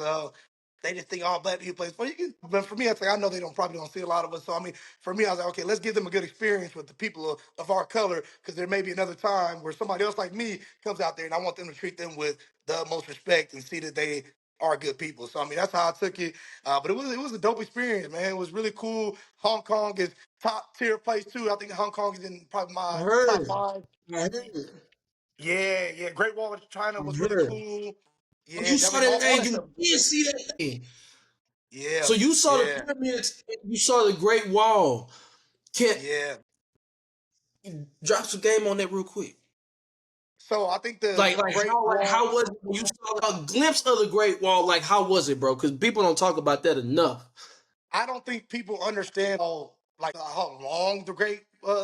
they just think all black people play sports. But for me, it's like I know they probably don't see a lot of us. So I mean, for me, I was like, okay, let's give them a good experience with the people of our color, because there may be another time where somebody else like me comes out there, and I want them to treat them with the utmost respect and see that they are good people. So I mean, that's how I took it. But it was a dope experience, man. It was really cool. Hong Kong is top tier place too. I think Hong Kong is in probably I my top heard. five. I heard. Yeah, yeah. Great Wall of China I was really heard. cool. Oh, Yeah, you saw definitely that all thing. that You stuff. did see that thing. Yeah, So you saw the yeah, pyramids. You saw the Great Wall. Can't yeah. drop some game on that real quick. So I think the Like Great how Wall. was it when you saw a glimpse of the Great Wall? Like how was it, bro? Because people don't talk about that enough. I don't think people understand how long the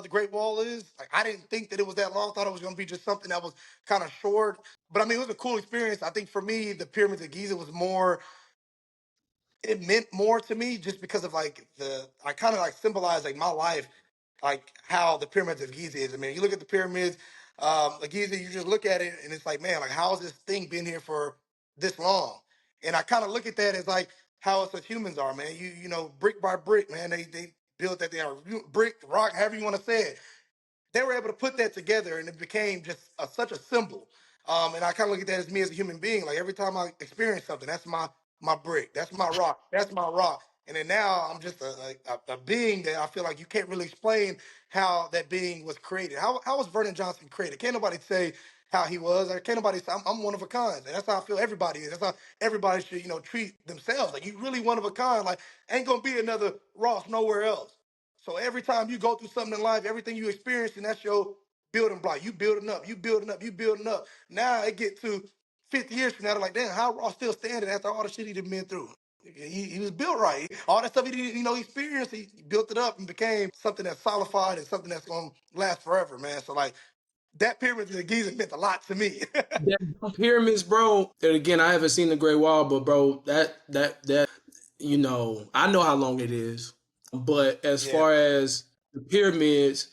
Great Wall is. Like I didn't think that it was that long. I thought it was going to be just something that was kind of short. But I mean, it was a cool experience. I think for me, the Pyramids of Giza was more. It meant more to me just because of like I kind of like symbolize like my life, like how the Pyramids of Giza is. I mean, you look at the pyramids, of Giza, you just look at it and it's like, man, like how has this thing been here for this long? And I kind of look at that as like how us as humans are, man. Brick by brick, man. They built that thing, brick, rock, however you want to say it. They were able to put that together and it became just such a symbol. And I kind of look at that as me as a human being. Like every time I experience something, that's my brick, that's my rock, that's my rock. And then now I'm just a being that I feel like you can't really explain how that being was created. How was Vernon Johnson created? Can't nobody say how he was. Or can't nobody say I'm one of a kind. And that's how I feel everybody is. That's how everybody should treat themselves. Like you really one of a kind. Like ain't gonna be another Ross nowhere else. So every time you go through something in life, everything you experience, and that's your building block. You building up, you building up, you building up. Now it get to 50 years from now, they're like, damn, how Ross still standing after all the shit he done been through? He was built right. All that stuff he didn't, experience, he built it up and became something that's solidified and something that's gonna last forever, man. So like that pyramid of Giza meant a lot to me. That pyramids, bro. And again, I haven't seen the Great Wall, but bro, that I know how long it is. But as Yeah, far as the pyramids,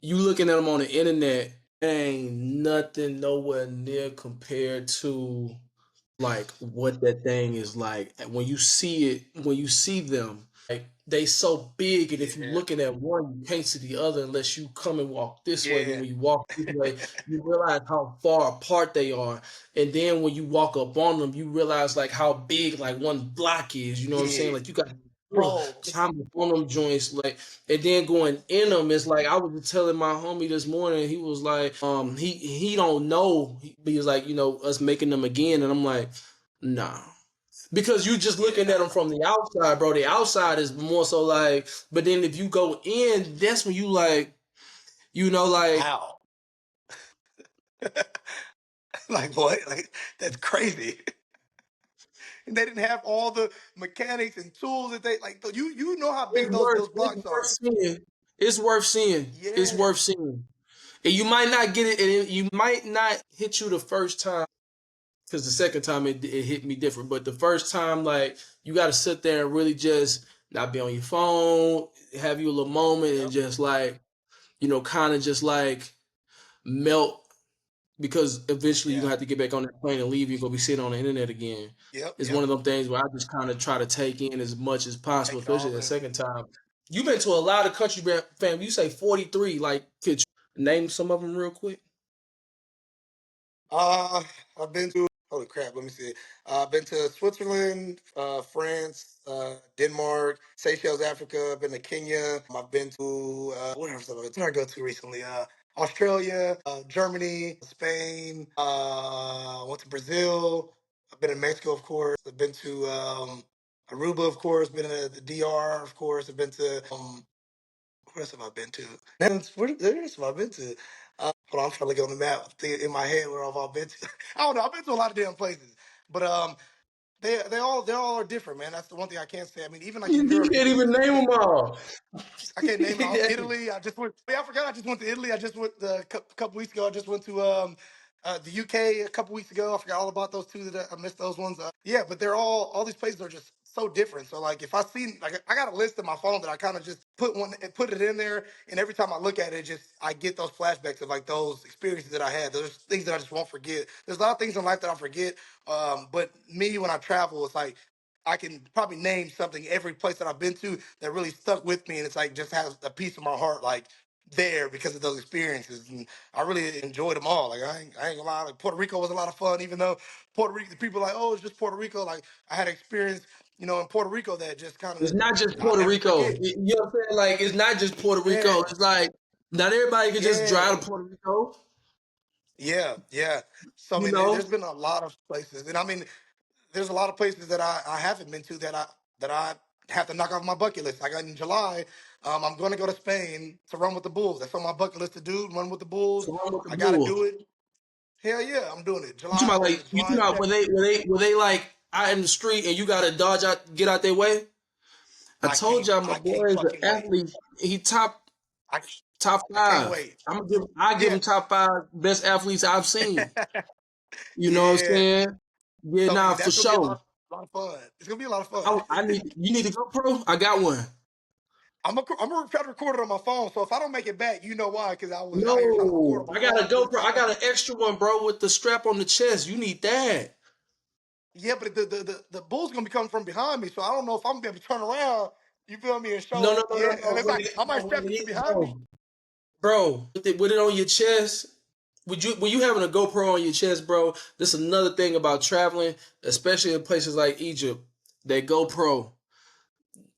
you looking at them on the internet, ain't nothing nowhere near compared to like what that thing is like. And when you see it, when you see them, like they so big, and if you yeah, looking at one, you can't see the other unless you come and walk this way. Then yeah, when you walk this way, you realize how far apart they are. And then when you walk up on them, you realize like how big like one block is. You know what I'm saying? yeah, Like you got bro. climb up on them joints, like, and then going in them. It's like I was telling my homie this morning. He was like, he don't know. He was like, us making them again, and I'm like, nah. Because you just Yeah, looking at them from the outside, bro. The outside is more so like, but then if you go in, that's when you like, like how? Like what? Like that's crazy. And they didn't have all the mechanics and tools that they like. You know how big those it's blocks worth are. seeing. It's worth seeing. It's Yeah, worth seeing. And you might not get it, and you might not hit you the first time because the second time it hit me different. But the first time, like you got to sit there and really just not be on your phone, have you a little moment, and yep, just like kind of just like melt because eventually you're yeah, gonna have to get back on that plane and leave. You're gonna be sitting on the internet again. yep, It's one yep. of them things where I just kind of try to take in as much as possible, Take it especially all the in. second time. You've been to a lot of country, fam. You say 43. Like, could you name some of them real quick? Uh, I've been to Holy crap! Let me see. I've been to Switzerland, France, Denmark, Seychelles, Africa. I've been to Kenya. I've been to where else have I been? Where did I go to recently? Australia, Germany, Spain. Went to Brazil. I've been in Mexico, of course. I've been to Aruba, of course. Been in the DR, of course. I've been to where else have I been to? Where else have I been to? Hold on, I'm trying to look on the map in my head where I've all been to. I don't know. I've been to a lot of damn places, but they all are different, man. That's the one thing I can't say. I mean, even like in You Europe, you can't can even name them see. all. I can't name it all. Italy. I just went. Yeah, I forgot. I just went to Italy. I just went a couple weeks ago. I just went to the UK a couple weeks ago. I forgot all about those two. That I missed those ones. Yeah, but they're all these places are just so different. So like, if I see like I got a list in my phone that I kind of just put it in there, and every time I look at it, just I get those flashbacks of like those experiences that I had. Those things that I just won't forget. There's a lot of things in life that I forget. But me when I travel, it's like I can probably name something every place that I've been to that really stuck with me, and it's like just has a piece of my heart like there because of those experiences, and I really enjoyed them all. Like I ain't gonna lie, like Puerto Rico was a lot of fun, even though Puerto Rico people are like, oh, it's just Puerto Rico. Like I had experience, in Puerto Rico that just kind It's of not just I'll Puerto never Rico. forget. You know what I'm saying? Like, it's not just Puerto Rico. Yeah, It's like not everybody can just yeah, drive to Puerto Rico. yeah, yeah. So I You mean, know, there's been a lot of places, and I mean, there's a lot of places that I haven't been to that I have to knock off my bucket list. Like in July, I'm going to go to Spain to run with the Bulls. That's on my bucket list to do. Run with the Bulls. so I'm with the I got to Bulls. do it. Hell yeah, I'm doing it. You talking July. about What is like it? you talking July about when 2nd. they like out in the street and you gotta dodge out, get out their way. I I told can't. y'all my I can't boy is an fucking wait. athlete. He I top I can't five. wait. I give Yeah. him top five best athletes I've seen. You know what I'm Yeah. saying? Yeah, So I nah, mean, for that's gonna be sure. a lot of fun. It's gonna be a lot of fun. I need you need to go pro. I got one. I'm gonna try to record it on my phone. So if I don't make it back, you know why? Because I was out here trying to record No, on my I got a phone. GoPro. I got an extra one, bro, with the strap on the chest. You need that. Yeah, but the bull's gonna be coming from behind me, so I don't know if I'm gonna be able to turn around. You feel me? And No, no, show, no, yeah. no, And no. it's like I might strap it to behind me. Bro, with it on your chest. Would you when you having a GoPro on your chest, bro? This is another thing about traveling, especially in places like Egypt. That GoPro.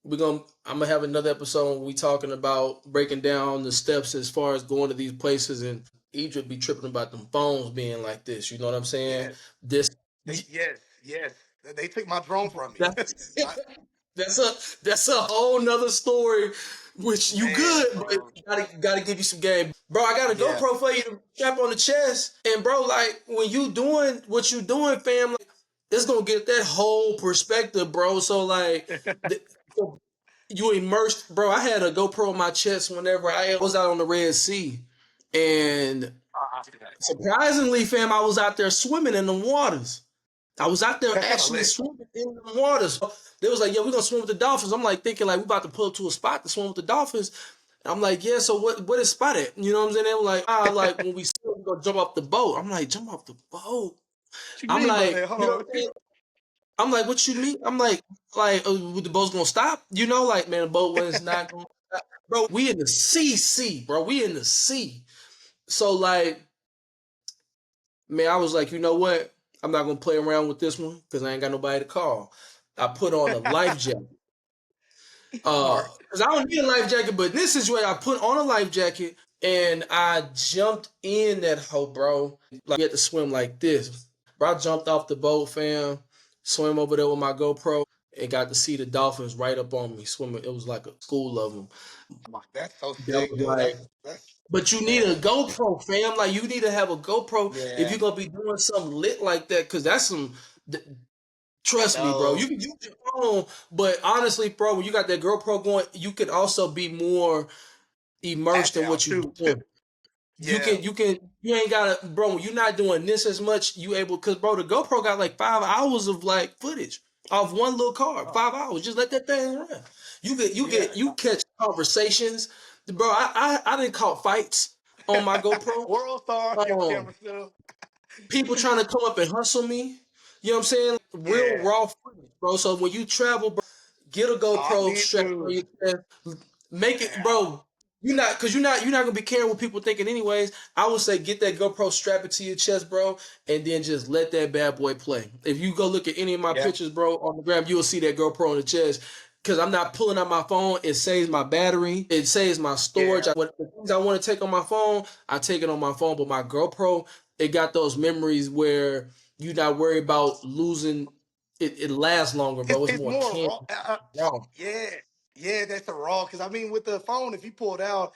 I'm gonna have another episode when we talking about breaking down the steps as far as going to these places, and Egypt be tripping about them phones being like this. You know what I'm saying? Yes, This yes. They took my drone from me. that's I, that's a that's a whole nother story. Which you man, good, but bro. gotta give you some game, bro. I got a Yeah. GoPro for you to strap on the chest, and bro, like when you doing what you doing, fam, like it's gonna get that whole perspective, bro. So like, the, so you immersed, bro. I had a GoPro on my chest whenever I was out on the Red Sea, and surprisingly, fam, I was out there swimming in the waters. I was out there That's kind of actually lit. swimming in the waters. They was like, "Yeah, we're gonna swim with the dolphins." I'm like thinking like we about to pull up to a spot to swim with the dolphins. I'm like, "Yeah, so what is spot at?" You know what I'm saying? They were like, "Ah, like when we swim, we gonna jump off the boat." I'm like, "Jump off the boat?" What you I'm mean by like, that? Hold you know on. what I'm saying? I'm like, "What you mean?" I'm like, the boat's gonna stop? You know, like man, the boat was not gonna stop. Bro, we in the sea, bro. We in the sea. So like man, I was like, you know what? I'm not gonna play around with this one because I ain't got nobody to call. I put on a life jacket. Smart. Because I don't need a life jacket, but in this situation, I put on a life jacket and I jumped in that hole, bro. Like you had to swim like this. Bro, I jumped off the boat, fam, swam over there with my GoPro, and got to see the dolphins right up on me swimming. It was like a school of them. That's so That sick, was though. like, That's but you need a man. GoPro, fam. Like you need to have a GoPro if Yeah, you're gonna be doing something lit like that, because that's some. I Trust me, bro. know. You can use your phone, but honestly, bro, when you got that GoPro going, you can also be more immersed in Agile what you're too. doing. Yeah. You ain't gotta, bro. When you're not doing this as much, you able, cause bro, the GoPro got like 5 hours of like footage off one little card. Oh, 5 hours, just let that thing run. yeah. You catch conversations, bro. I didn't caught fights on my GoPro. World star. Your Um, camera still. people trying to come up and hustle me. You know what I'm saying? Real Yeah. raw footage, bro. So when you travel, bro, get a Oh, I GoPro need strap on to. your chest. Make it, Yeah. bro. you're not gonna be caring what people thinking anyways. I would say get that GoPro, strap it to your chest, bro, and then just let that bad boy play. If you go look at any of my Yeah. pictures, bro, on the gram, you'll see that GoPro on the chest. Cause I'm not pulling out my phone. It saves my battery. It saves my storage. Yeah. The things I want to take on my phone, I take it on my phone. But my GoPro, it got those memories where you're not worried about losing. It lasts longer, bro. It's It's more more camera. raw. Wow. Yeah. Yeah, that's the raw. Because I mean, with the phone, if you pull it out,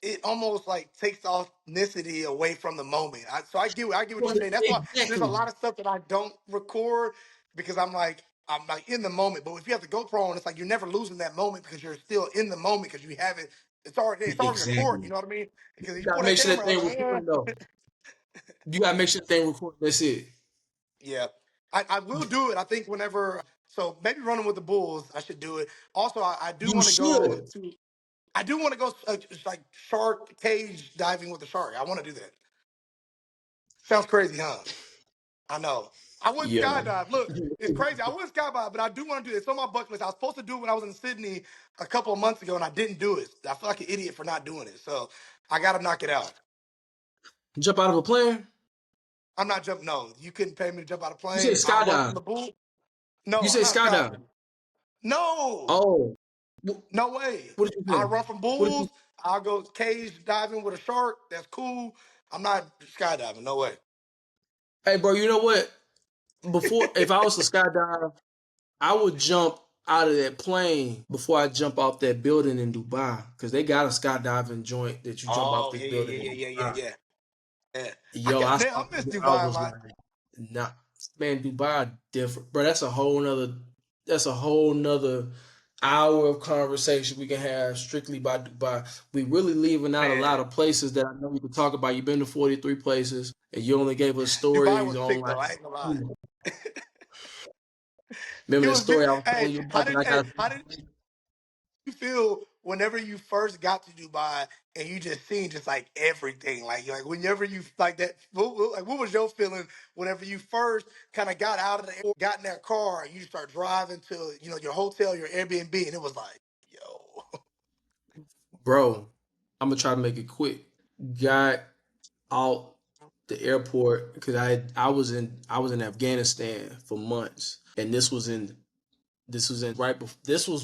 it almost like takes authenticity away from the moment. So I get what you're saying. That's why there's a Exactly. lot of stuff that I don't record because I'm like in the moment. But if you have the GoPro on, it's like you're never losing that moment because you're still in the moment because you have it. It's already recording. You Exactly. know what I mean? Because if You you pull gotta that make sure that camera out, thing like, recording though. You gotta make sure the thing recording. That's it. yeah, I will do it. I think whenever. So maybe running with the bulls, I should do it. Also, I do You want to go should. to. I do want to go just like shark cage diving with the shark. I want to do that. Sounds crazy, huh? I know. I wouldn't Yeah. skydive. Look, it's crazy. I wouldn't skydive, but I do want to do it. It's on my bucket list. I was supposed to do it when I was in Sydney a couple of months ago, and I didn't do it. I feel like an idiot for not doing it. So I got to knock it out. Jump out of a plane. I'm not jumping. No, you couldn't pay me to jump out of a You say plane. I'll run from skydive. the bull. You No, I'm say not skydive. skydiving. No, Oh. no way. What did you I'll say? run from What did you bulls. I'll go cage diving with a shark. That's cool. I'm not skydiving. No way. Hey bro, you know what? Before if I was to skydive, I would jump out of that plane before I jump off that building in Dubai. Cause they got a skydiving joint that you jump off Oh this yeah, yeah, building yeah, in yeah, yeah, Dubai. yeah, yeah. Yeah. Yo, I Man, saw I miss I Dubai a was lot. like, nah, man, Dubai different, bro. That's a whole nother hour of conversation we can have strictly by Dubai. We really leaving out a lot Man, of places that I know we could talk about. You've been to 43 places, and you only gave us Dubai stories was on sick like, though. I ain't gonna lie. hmm, remember It that was big. story I was Hey, telling you about that I got. how did you feel whenever you first got to Dubai and you just seen just like everything? Like whenever you like that, what was your feeling whenever you first kind of got out of the airport, got in that car, and you start driving to your hotel, your Airbnb, and it was like, yo, Bro, I'm gonna try to make it quick. Got out the airport because I was in Afghanistan for months, and this was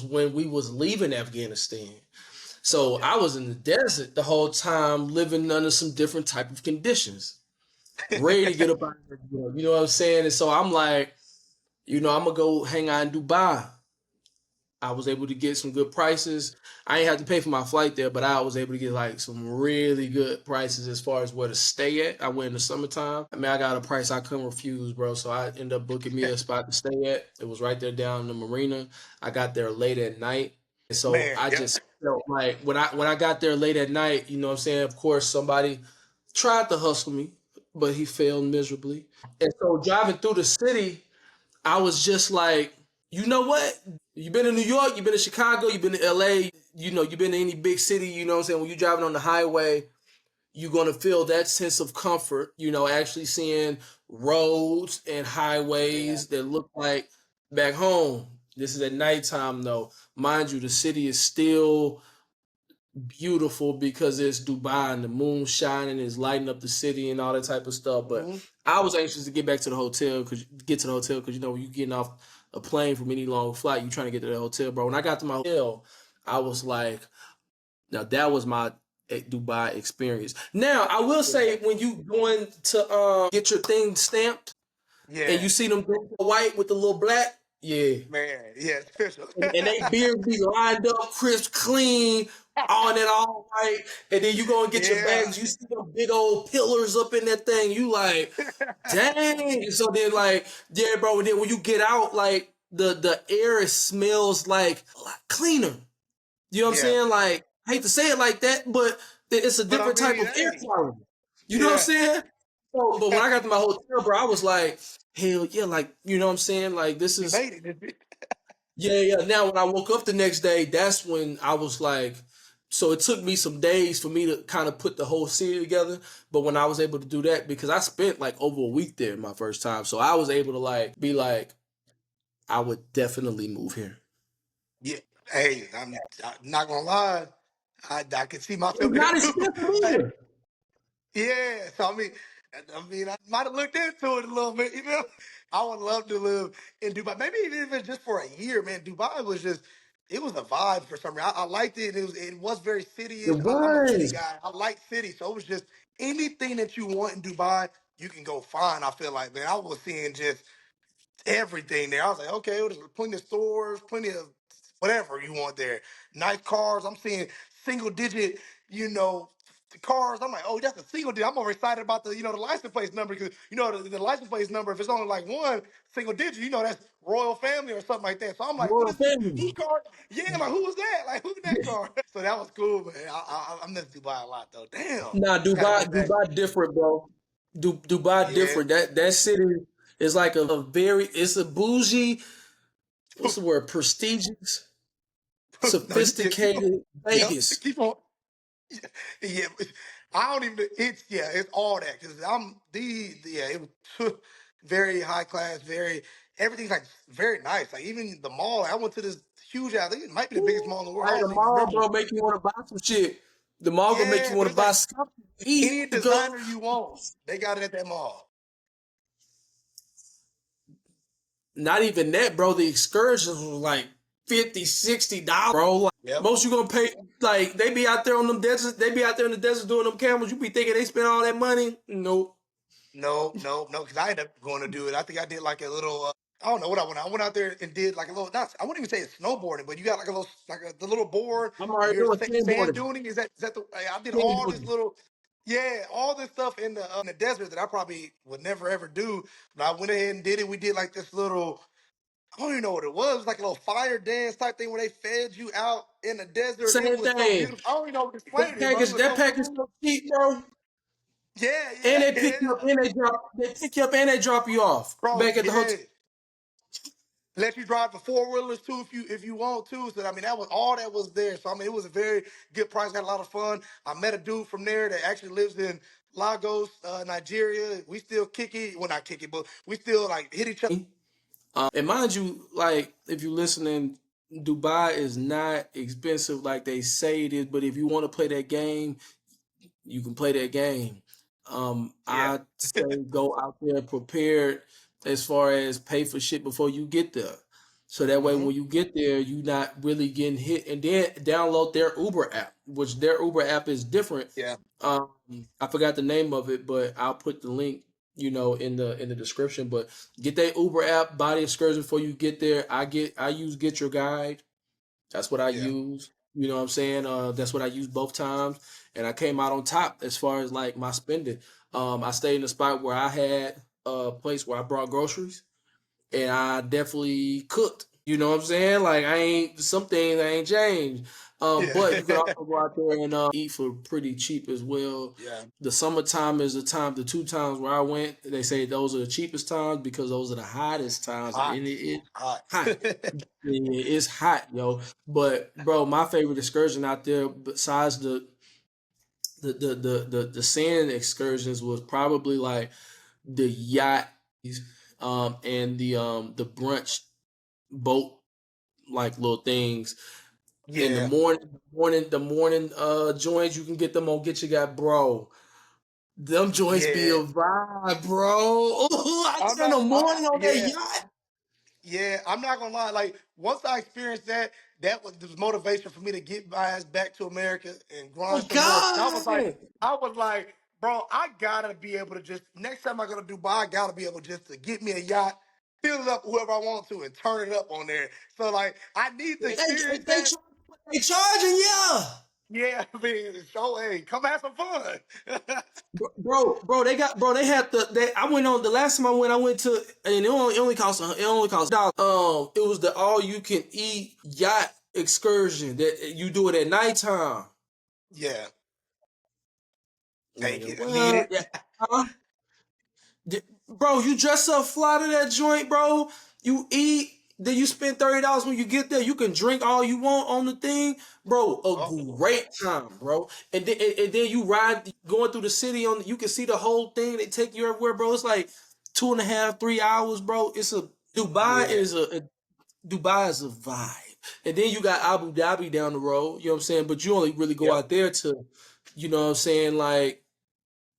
when we was leaving Afghanistan. So yeah, I was in the desert the whole time, living under some different type of conditions, ready to get up out of there. You know what I'm saying? And so I'm like, I'm gonna go hang out in Dubai. I was able to get some good prices. I ain't have to pay for my flight there, but I was able to get like some really good prices as far as where to stay at. I went in the summertime. I mean, I got a price I couldn't refuse, bro. So I ended up booking me a spot to stay at. It was right there down in the marina. I got there late at night. And so man, I yeah, just felt like when I got there late at night, you know what I'm saying? Of course, somebody tried to hustle me, but he failed miserably. And so driving through the city, I was just like, you know what? You've been in New York, you've been in Chicago, you've been in LA, you've been in any big city, you know what I'm saying? When you're driving on the highway, you're going to feel that sense of comfort, actually seeing roads and yeah, highways that look like back home. This is at nighttime, though. Mind you, the city is still beautiful because it's Dubai and the moon shining is lighting up the city and all that type of stuff. But hmm I was anxious to get to the hotel because when you getting off a plane from any long flight, you trying to get to the hotel, bro. When I got to my hotel, I was like, now that was my Dubai experience. Now I will yeah, say when you going to get your thing stamped and yeah, you see them white with the little black, yeah, man, yeah, it's official. and they beard be lined up, crisp, clean, on it all right. And then you go and get your Yeah, bags, you see them big old pillars up in that thing. You like, dang. So then like, yeah, bro. And then when you get out, like the air smells like a lot cleaner. You know what I'm yeah, saying? Like, I hate to say it like that, but it's a but I different type mean, of air hey, quality. You know what I'm yeah, saying? So, but when I got to my hotel, bro, I was like, hell yeah, like, you know what I'm saying? Like, this we is made it. yeah, yeah. Now, when I woke up the next day, that's when I was like, so it took me some days for me to kind of put the whole city together. But when I was able to do that, because I spent like over a week there my first time, so I was able to like be like, I would definitely move here. Yeah, hey, I'm not gonna lie. I could see myself It's there not too. expensive either. Yeah, so I might have looked into it a little bit. You know, I would love to live in Dubai. Maybe even if it's just for a year, man. Dubai was just, it was a vibe for some reason. I liked it. It was very It city-ish. I'm a city was. guy. I like city, so it was just anything that you want in Dubai, you can go find. I feel like, man, I was seeing just everything there. I was like, okay, well, there's plenty of stores, plenty of whatever you want there. Nice cars. I'm seeing single digit, you know, cars. I'm like, oh, that's a single digit. I'm more excited about the license plate number because, the license plate number, if it's only like one single digit, that's royal family or something like that. So I'm like, what Royal is this? family. Whose car? Yeah, like, who was that? Like, who's that car? So that was cool, man. I miss Dubai a lot, though. Damn. Nah, Gotta Dubai, go back. Dubai different, bro. Dubai Yeah. different. That city is like a very. It's a bougie. What's the word? Prestigious, No, yeah, keep on. sophisticated Yep. Vegas. Keep on. Yeah, I don't even. It's all that because yeah, it was very high class, very everything's like very nice. Like even the mall, I went to this huge. I think it might be the biggest mall in the world. I Hey, the don't even mall, remember. bro, make you want to buy some shit. The mall gonna make Yeah, you but want to it's buy like something to eat. any Go. designer you want, they got it at that mall. Not even that, bro. The excursions was like $50, $60, bro. Like Yep. most you gonna pay. Like they be out there on them deserts. They be out there in the desert doing them camels. You be thinking they spend all that money? Nope. No, no, no, because I ended up going to do it. I think I did like a little. I don't know what I went. I went out there and did like a little. Not, I wouldn't even say it's snowboarding, but you got like a little, the little board, I'm and already you're doing sand sandboarding. duning. Is that the? I did all this Sandboarding. little, yeah, all this stuff in the desert that I probably would never ever do. But I went ahead and did it. We did like this little. I don't even know what it was. It was like a little fire dance type thing where they fed you out in the desert. It Same was so thing. beautiful. I don't even know what to explain That it, bro. It package. was That so package cool. so cheap, bro. Yeah, And yeah, they pick you up yeah, and they drop. They pick you up and they drop you off bro. back at the Yeah. hotel. Let you drive the four wheelers too if you want to. So I mean that was all that was there. So I mean it was a very good price. Had a lot of fun. I met a dude from there that actually lives in Lagos, Nigeria. We still kick it. Well, not kick it, but we still like hit each other. And mind you, like if you're listening, Dubai is not expensive like they say it is. But if you want to play that game, you can play that game. Yeah. I say go out there prepared as far as pay for shit before you get there. So that way Hmm. when you get there, you're not really getting hit. And then download their Uber app, which their Uber app is different. Yeah. Um, I forgot the name of it, but I'll put the link, in the description. But get that Uber app, buy the excursion before you get there. I use Get Your Guide. That's what I Yeah. use. You know what I'm saying? That's what I use both times, and I came out on top as far as like my spending. I stayed in a spot where I had a place where I brought groceries, and I definitely cooked. You know what I'm saying? Like I ain't some things I ain't changed. But you could Yeah. also go out there and eat for pretty cheap as well. Yeah. The summertime is the time. The 2 times where I went, they say those are the cheapest times because those are the hottest times, and Hot. it is Hot. hot. Yeah, it's hot, yo. But bro, my favorite excursion out there, besides the sand excursions, was probably like the yacht, and the brunch boat like little things in the Yeah. morning joints. You can get them on Get You Got, bro. Them joints be a Yeah. vibe, bro. Ooh, I I'm spent the not. morning on that Yeah. yacht. Yeah, I'm not gonna lie. Like once I experienced that, that was the motivation for me to get my ass back to America and Oh grind some more. Cause God. I was like, bro, I gotta be able to just next time I go to Dubai, I gotta be able just to get me a yacht, fill it up whoever I want to, and turn it up on there. So like, I need to They, experience they, that. they charging ya. Yeah, I mean, so hey, come have some fun. Bro, they had I went on the last time I went to, and it only cost $100. It was the all you can eat yacht excursion that you do it at nighttime. Yeah, take Nigga, it. I need well, it. yeah, huh? Bro, you dress up, fly to that joint, bro. You eat, then you spend $30 when you get there. You can drink all you want on the thing, bro. A Oh, great time, bro. And then you ride going through the city on. You can see the whole thing. They take you everywhere, bro. It's like 2.5, 3 hours, bro. Dubai yeah. is a Dubai is a vibe. And then you got Abu Dhabi down the road, you know what I'm saying? But you only really go Yep. out there to, you know what I'm saying, like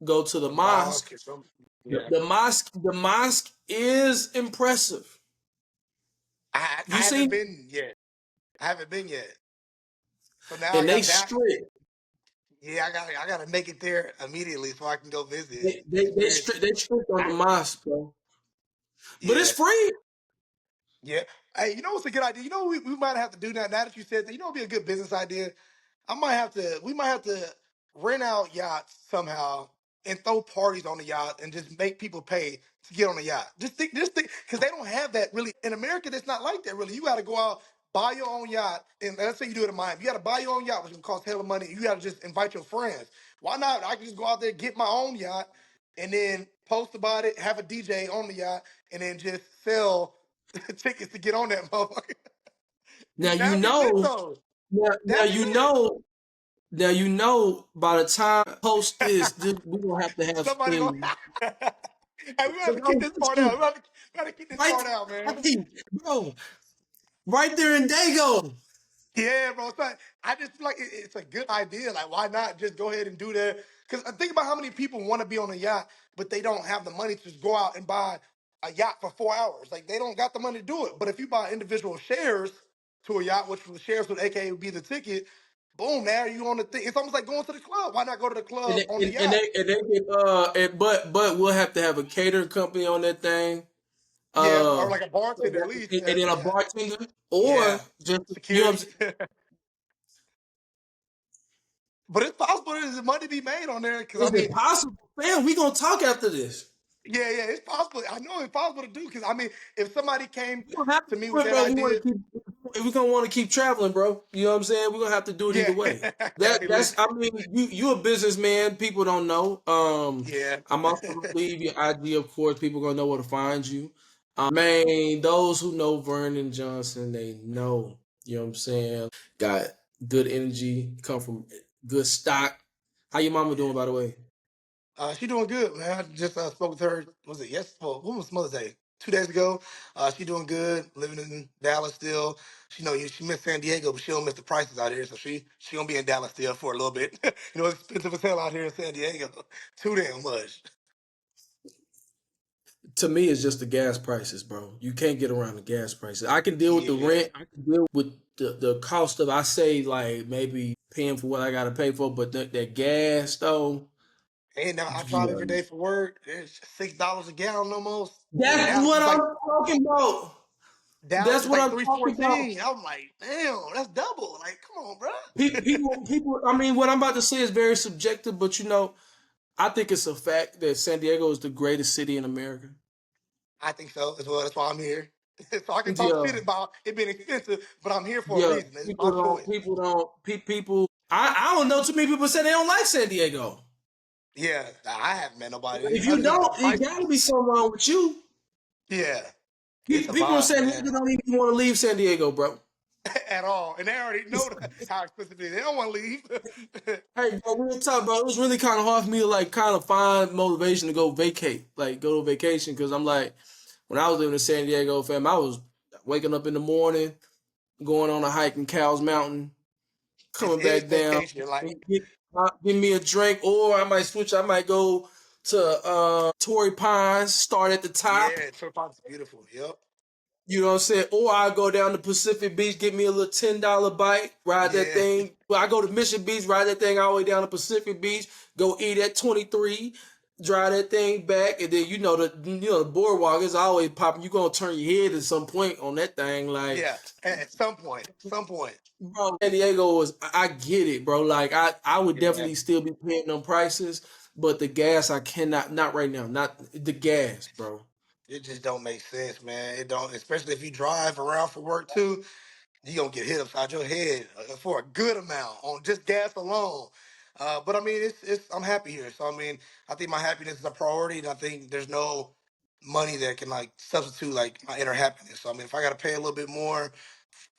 go to the The mosque mosque. or something. The, Yeah. the mosque, the mosque is impressive. I You haven't see, been yet. I haven't been yet. So now I and they got that. strict. Yeah, I gotta make it there immediately so I can go visit, They they they experience strict, it. they strict on the mosque, bro. But it's Yeah. free. Yeah. Hey, you know what's a good idea? You know we might have to do that now that you said that. You know it'd be a good business idea. We might have to rent out yachts somehow and throw parties on the yacht and just make people pay to get on the yacht. Just think, because they don't have that really in America. That's not like that really. You got to go out, buy your own yacht, and let's say you do it in Miami. You got to buy your own yacht, which will cost hella money. You got to just invite your friends. Why not? I can just go out there, get my own yacht, and then post about it, have a DJ on the yacht, and then just sell tickets to get on that motherfucker. Now you That'd be lit know. though. Now That'd be you lit. know. Now you know. By the time I post this we're gonna have to have Somebody go. spin. Hey, we have Cause to keep I'm this part out. We have to keep this right, part out, man. right, bro, right there in Dago. Yeah, bro. I just feel like it's a good idea. Like, why not just go ahead and do that? Because I think about how many people want to be on a yacht, but they don't have the money to just go out and buy a yacht for 4 hours. Like, they don't got the money to do it. But if you buy individual shares to a yacht, which the shares would AKA would be the ticket, boom, now you on the thing. It's almost like going to the club. Why not go to the And club they, on the and, and yacht? they and they get but we'll have to have a catering company on that thing. Yeah, or Uh, like a bartender at least. and then a Yeah, bartender, yeah. or just you know what I'm Security. saying? But it's possible there's money to be made on there because I Is mean, it possible? Man, we gonna talk after this. yeah, it's possible. I know it's possible to do because I mean, if somebody came We gonna have to to me do with it, that bro. We want idea, to keep. If we gonna want to keep traveling, bro. You know what I'm saying? We're gonna have to do it either yeah, way. that'd be lit. That's. I mean, you a businessman. People don't know. Yeah, I'm also gonna leave your IG. Of course, people gonna know where to find you. Man, those who know Vernon Johnson, they know. You know what I'm saying? Got good energy. Come from good stock. How your mama doing, yeah. by the way? She doing good, man. I just spoke with her. Was it yes? Well, when was Mother's Day? 2 days ago. She doing good. Living in Dallas still. She know she missed San Diego, but she don't miss the prices out here. So she gonna be in Dallas still for a little bit. It's expensive as hell out here in San Diego. Too damn much. To me, it's just the gas prices, bro. You can't get around the gas prices. I can deal with the Yeah. rent. I can deal with the cost of, I say, like maybe paying for what I got to pay for, but that gas, though, And now I drive yeah. every day for work. It's $6 a gallon almost. And That's Dallas what is like I'm talking about. Dallas That's is what like I'm three talking about. fourteen. I'm like, damn, that's double. Like, come on, bro. People. I mean, what I'm about to say is very subjective, but I think it's a fact that San Diego is the greatest city in America. I think so as well. That's why I'm here. So I can talk Yeah, shit about it being expensive, but I'm here for a yeah. reason. It's my choice. People. I don't know too many people say they don't like San Diego. Yeah, I haven't met nobody. If I you just know the don't, it gotta be prices. something wrong with you. Yeah, it's a People in vibe, San man, Diego don't even want to leave San Diego, bro. at all. And they already know how expensive it is. They don't want to leave. Hey, bro, real talk, bro. It was really kind of hard for me to like kind of find motivation to go vacate, like go to vacation, because I'm like, when I was living in San Diego, fam, I was waking up in the morning, going on a hike in Cow's Mountain, This coming is back down, vacation. Like, give me a drink, or I might switch. I might go to Torrey Pines, start at the top. yeah, Trip Hop's beautiful. Yep. You know what I'm saying? Or I go down to Pacific Beach, get me a little $10 bite, ride that Yeah, thing. Well, I go to Mission Beach, ride that thing all the way down to Pacific Beach, go eat at 23, drive that thing back, and then the boardwalk is always popping. You're gonna turn your head at some point on that thing. Like, yeah. At some point, some point. bro, San Diego is I get it, bro. Like I would Yeah. definitely still be paying them prices, but the gas I cannot not right now. Not the gas, bro. It just don't make sense, man. It don't, especially if you drive around for work too. You gonna get hit upside your head for a good amount on just gas alone. But I mean, it's I'm happy here. So I mean, I think my happiness is a priority, and I think there's no money that can like substitute like my inner happiness. So I mean, if I gotta pay a little bit more,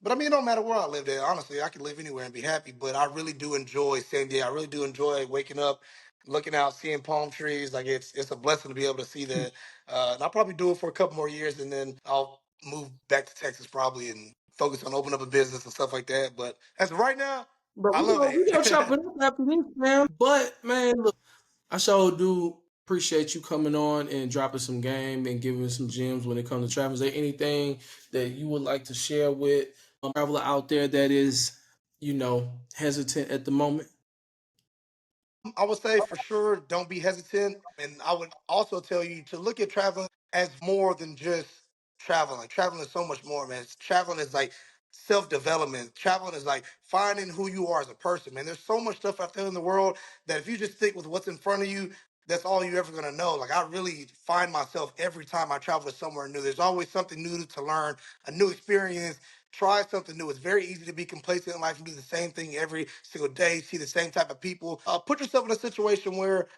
but I mean, it don't matter where I live. There, honestly, I can live anywhere and be happy. But I really do enjoy San Diego. I really do enjoy waking up, looking out, seeing palm trees. Like it's a blessing to be able to see that. And I'll probably do it for a couple more years, and then I'll move back to Texas probably in focus on opening up a business and stuff like that. But as of right now, Bro, I love we gonna chop it. it up after this, man. But man, look, I sure do appreciate you coming on and dropping some game and giving some gems when it comes to travel. Is there anything that you would like to share with traveler out there that is, hesitant at the moment? I would say for sure, don't be hesitant. And I would also tell you to look at traveling as more than just traveling. Traveling is so much more, man. Traveling is like self development. Traveling is like finding who you are as a person, man. There's so much stuff out there in the world that if you just stick with what's in front of you, that's all you're ever gonna know. Like I really find myself every time I travel to somewhere new. There's always something new to learn, a new experience. Try something new. It's very easy to be complacent in life and do the same thing every single day, see the same type of people. Put yourself in a situation where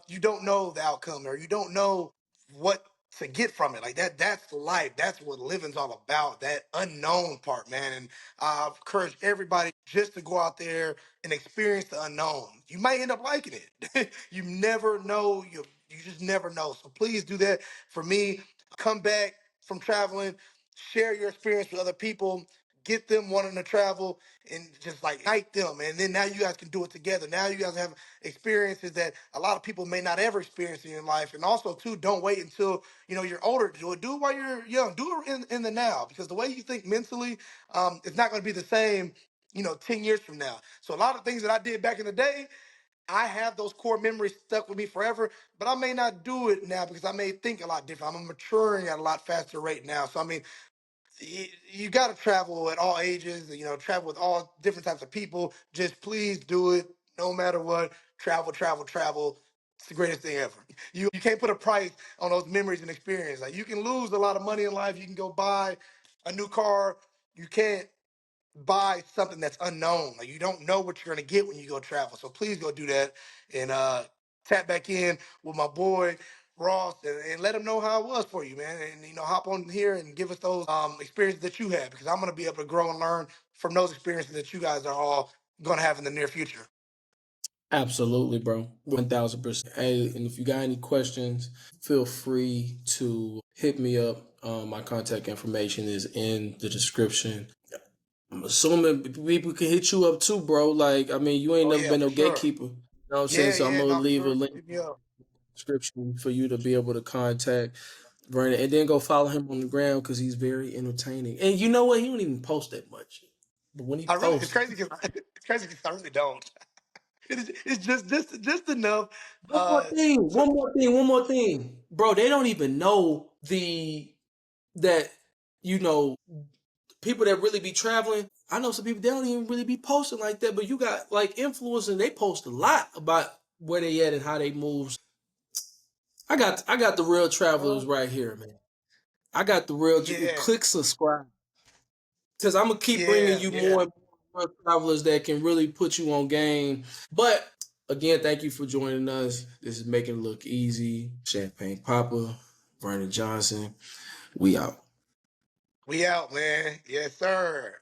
you don't know the outcome or you don't know what to get from it. Like that's life. That's what living's all about. That unknown part, man. And I encourage everybody just to go out there and experience the unknown. You might end up liking it. You never know. You just never know. So please do that for me. Come back from traveling, share your experience with other people, get them wanting to travel, and just like ignite them. And then now you guys can do it together. Now you guys have experiences that a lot of people may not ever experience in your life. And also, too, don't wait until you're older to do it. Do it while you're young. Do it in the now, because the way you think mentally, it's not going to be the same. 10 years from now. So a lot of things that I did back in the day, I have those core memories stuck with me forever, but I may not do it now because I may think a lot different. I'm maturing at a lot faster rate now. So I mean, you got to travel at all ages, travel with all different types of people. Just please do it no matter what. Travel, travel, travel. It's the greatest thing ever. You can't put a price on those memories and experience. Like you can lose a lot of money in life. You can go buy a new car. You can't buy something that's unknown. Like you don't know what you're gonna get when you go travel. So please go do that and tap back in with my boy Ross and let him know how it was for you, man. And hop on here and give us those experiences that you had because I'm gonna be able to grow and learn from those experiences that you guys are all gonna have in the near future. Absolutely, bro. 1000%. Hey, and if you got any questions, feel free to hit me up. My contact information is in the description. I'm assuming people can hit you up too, bro. Like, I mean, you ain't Oh never yeah, been for no sure. gatekeeper. You know what I'm saying? Yeah, So I'm yeah, gonna no, for leave a sure. link in Hit me up. the description for you to be able to contact Vernon, and then go follow him on the ground because he's very entertaining. And you know what? He don't even post that much, but when he I really, it's posts, crazy because it's crazy because I really don't. It's just enough. one more thing, So one more thing, bro. They don't even know that you know people that really be traveling. I know some people they don't even really be posting like that, but you got like influencers. They post a lot about where they at and how they move. I got the real travelers well, right here, man. I got the real. yeah, Click subscribe because I'm gonna keep bringing yeah, you yeah. more and more real travelers that can really put you on game. But again, thank you for joining us. This is making it look easy. Champagnepopppa, Vernon Johnson. We out. We out, man. Yes, sir.